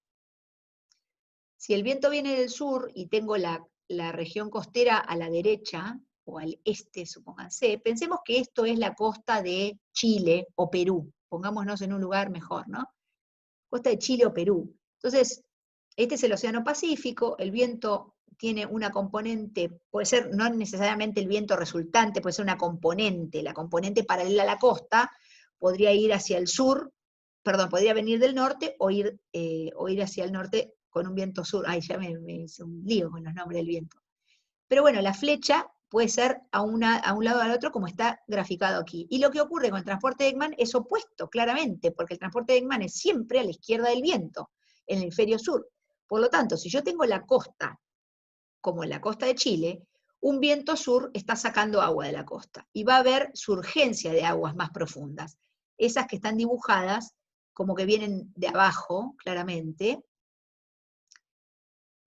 Si el viento viene del sur y tengo la región costera a la derecha, o al este, supónganse, pensemos que esto es la costa de Chile o Perú. Pongámonos en un lugar mejor, ¿no? Costa de Chile o Perú. Entonces, este es el Océano Pacífico, el viento tiene una componente, puede ser no necesariamente el viento resultante, puede ser una componente, la componente paralela a la costa podría ir hacia el sur, perdón, podría venir del norte o ir hacia el norte con un viento sur. Ay, ya me hice un lío con los nombres del viento. Pero bueno, la flecha puede ser a un lado o al otro como está graficado aquí. Y lo que ocurre con el transporte de Ekman es opuesto, claramente, porque el transporte de Ekman es siempre a la izquierda del viento, en el hemisferio sur. Por lo tanto, si yo tengo la costa como en la costa de Chile, un viento sur está sacando agua de la costa, y va a haber surgencia de aguas más profundas, esas que están dibujadas como que vienen de abajo, claramente.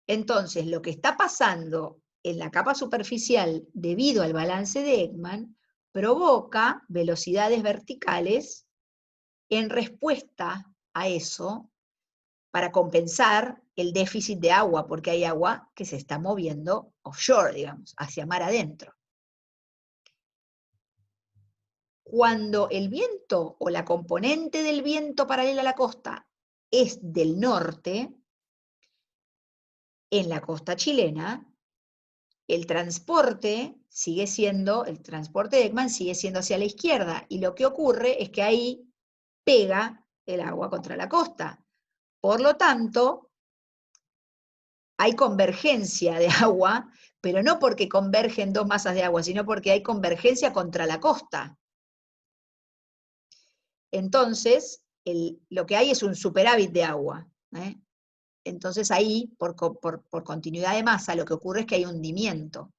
Entonces, lo que está pasando en la capa superficial debido al balance de Ekman provoca velocidades verticales en respuesta a eso, para compensar el déficit de agua, porque hay agua que se está moviendo offshore, digamos, hacia mar adentro. Cuando el viento o la componente del viento paralela a la costa es del norte, en la costa chilena, el transporte el transporte de Ekman sigue siendo hacia la izquierda, y lo que ocurre es que ahí pega el agua contra la costa. Por lo tanto, hay convergencia de agua, pero no porque convergen dos masas de agua, sino porque hay convergencia contra la costa. Entonces, lo que hay es un superávit de agua, ¿eh? Entonces ahí, por continuidad de masa, lo que ocurre es que hay hundimiento.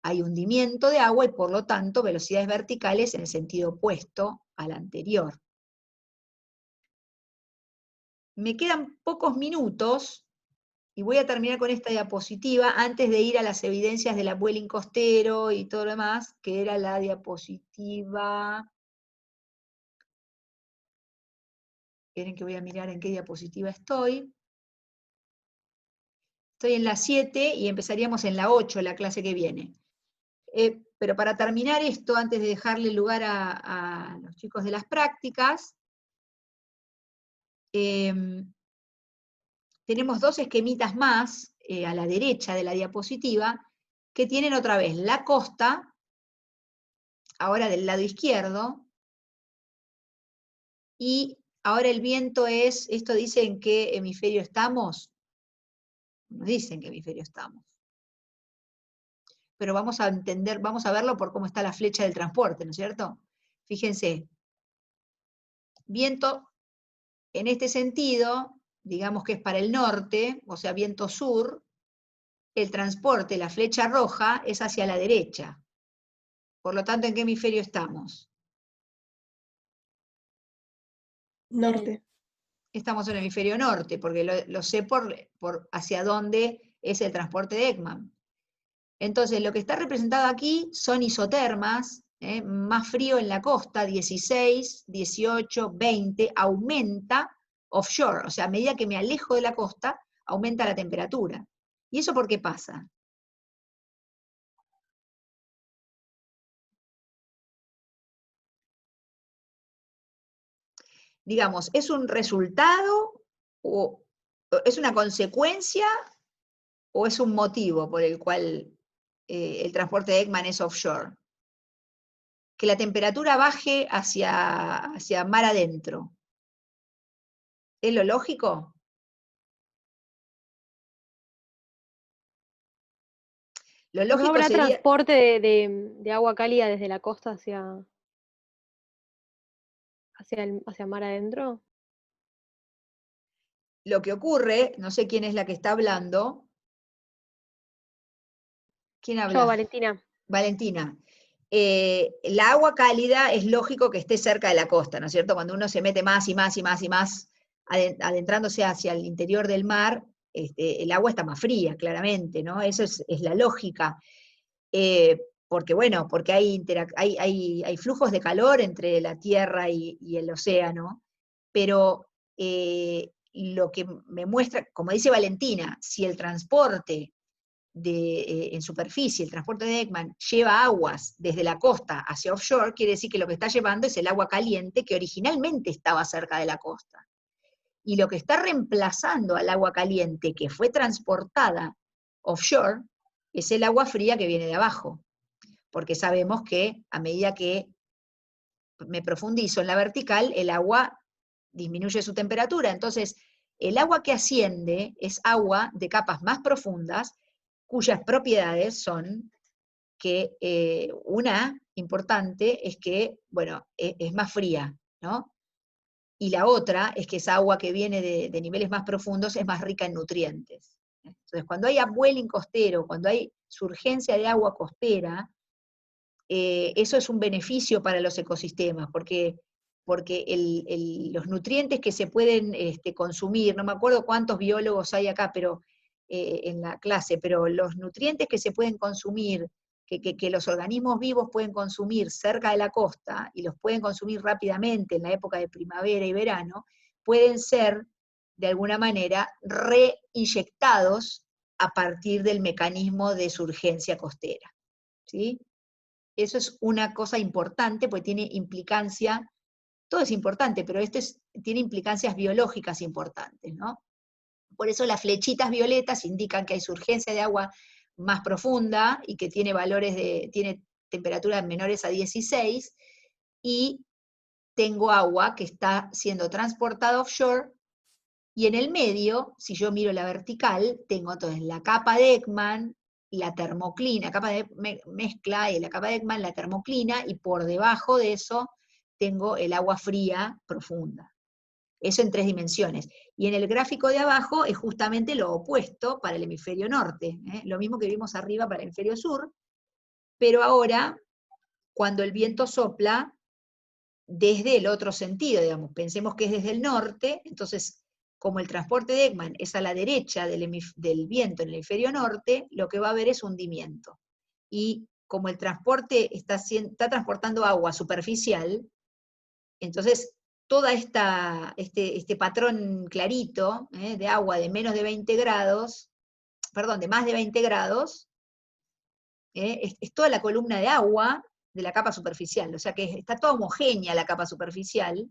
Hay hundimiento de agua y por lo tanto velocidades verticales en el sentido opuesto al anterior. Me quedan pocos minutos y voy a terminar con esta diapositiva antes de ir a las evidencias del upwelling costero y todo lo demás, que era la diapositiva. Esperen que voy a mirar en qué diapositiva estoy. Estoy en la 7 y empezaríamos en la 8 la clase que viene. Pero para terminar esto, antes de dejarle lugar a los chicos de las prácticas, tenemos dos esquemitas más a la derecha de la diapositiva que tienen otra vez la costa, ahora del lado izquierdo, y ahora el viento es, esto dice en qué hemisferio estamos, no dice en qué hemisferio estamos. Pero vamos a entender, vamos a verlo por cómo está la flecha del transporte, ¿no es cierto? Fíjense, viento en este sentido, digamos que es para el norte, o sea, viento sur, el transporte, la flecha roja, es hacia la derecha. Por lo tanto, ¿en qué hemisferio estamos? Norte. Estamos en el hemisferio norte, porque lo sé por hacia dónde es el transporte de Ekman. Entonces, lo que está representado aquí son isotermas, más frío en la costa, 16, 18, 20, aumenta offshore, o sea, a medida que me alejo de la costa, aumenta la temperatura. ¿Y eso por qué pasa? Digamos, ¿es un resultado o es una consecuencia o es un motivo por el cual el transporte de Ekman es offshore? Que la temperatura baje hacia mar adentro. ¿Es lo lógico? Lo ¿No lógico habrá sería... transporte de agua cálida desde la costa hacia mar adentro? Lo que ocurre, no sé quién es la que está hablando. ¿Quién habla? Yo, Valentina. Valentina. La agua cálida es lógico que esté cerca de la costa, ¿no es cierto? Cuando uno se mete más y más y más y más adentrándose hacia el interior del mar, el agua está más fría, claramente, ¿no? Eso es la lógica. Porque bueno, porque hay flujos de calor entre la Tierra y el océano, pero lo que me muestra, como dice Valentina, si el transporte en superficie, el transporte de Ekman, lleva aguas desde la costa hacia offshore, quiere decir que lo que está llevando es el agua caliente que originalmente estaba cerca de la costa. Y lo que está reemplazando al agua caliente que fue transportada offshore es el agua fría que viene de abajo. Porque sabemos que a medida que me profundizo en la vertical, el agua disminuye su temperatura. Entonces, el agua que asciende es agua de capas más profundas, cuyas propiedades son que una importante es que, bueno, es más fría, ¿no? Y la otra es que esa agua que viene de niveles más profundos es más rica en nutrientes. Entonces, cuando hay upwelling costero, cuando hay surgencia de agua costera, eso es un beneficio para los ecosistemas, porque los nutrientes que se pueden consumir, no me acuerdo cuántos biólogos hay acá en la clase, pero los nutrientes que se pueden consumir, que los organismos vivos pueden consumir cerca de la costa, y los pueden consumir rápidamente en la época de primavera y verano, pueden ser de alguna manera, reinyectados a partir del mecanismo de surgencia costera. ¿Sí? Eso es una cosa importante, porque tiene implicancia, todo es importante, pero tiene implicancias biológicas importantes, ¿no? Por eso las flechitas violetas indican que hay surgencia de agua más profunda y que tiene tiene temperaturas menores a 16, y tengo agua que está siendo transportada offshore, y en el medio, si yo miro la vertical, tengo entonces la capa de Ekman, la termoclina, capa de mezcla, y la capa de Ekman, la termoclina, y por debajo de eso tengo el agua fría profunda. Eso en 3 dimensiones. Y en el gráfico de abajo es justamente lo opuesto para el hemisferio norte, ¿eh? Lo mismo que vimos arriba para el hemisferio sur, pero ahora, cuando el viento sopla desde el otro sentido, digamos, pensemos que es desde el norte, entonces, como el transporte de Ekman es a la derecha del viento en el hemisferio norte, lo que va a haber es hundimiento. Y como el transporte está transportando agua superficial, entonces toda este patrón clarito de agua de menos de 20 grados, perdón, de más de 20 grados, es toda la columna de agua de la capa superficial, o sea que está toda homogénea la capa superficial,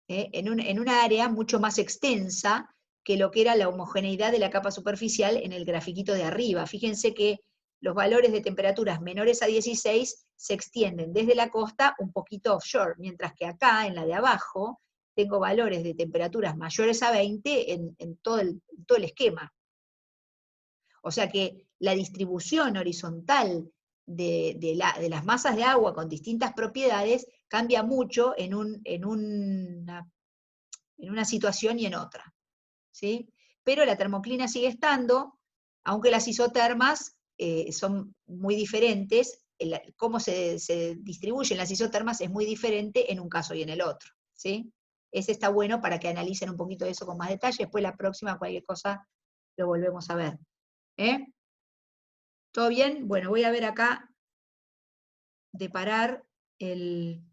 en una área mucho más extensa que lo que era la homogeneidad de la capa superficial en el grafiquito de arriba. Fíjense que los valores de temperaturas menores a 16 se extienden desde la costa un poquito offshore, mientras que acá, en la de abajo, tengo valores de temperaturas mayores a 20 en todo el esquema. O sea que la distribución horizontal de las masas de agua con distintas propiedades cambia mucho en una situación y en otra, ¿sí? Pero la termoclina sigue estando, aunque las isotermas son muy diferentes, cómo se distribuyen las isotermas es muy diferente en un caso y en el otro, ¿sí? Ese está bueno para que analicen un poquito de eso con más detalle, después la próxima cualquier cosa lo volvemos a ver. ¿Todo bien? Bueno, voy a ver acá de parar el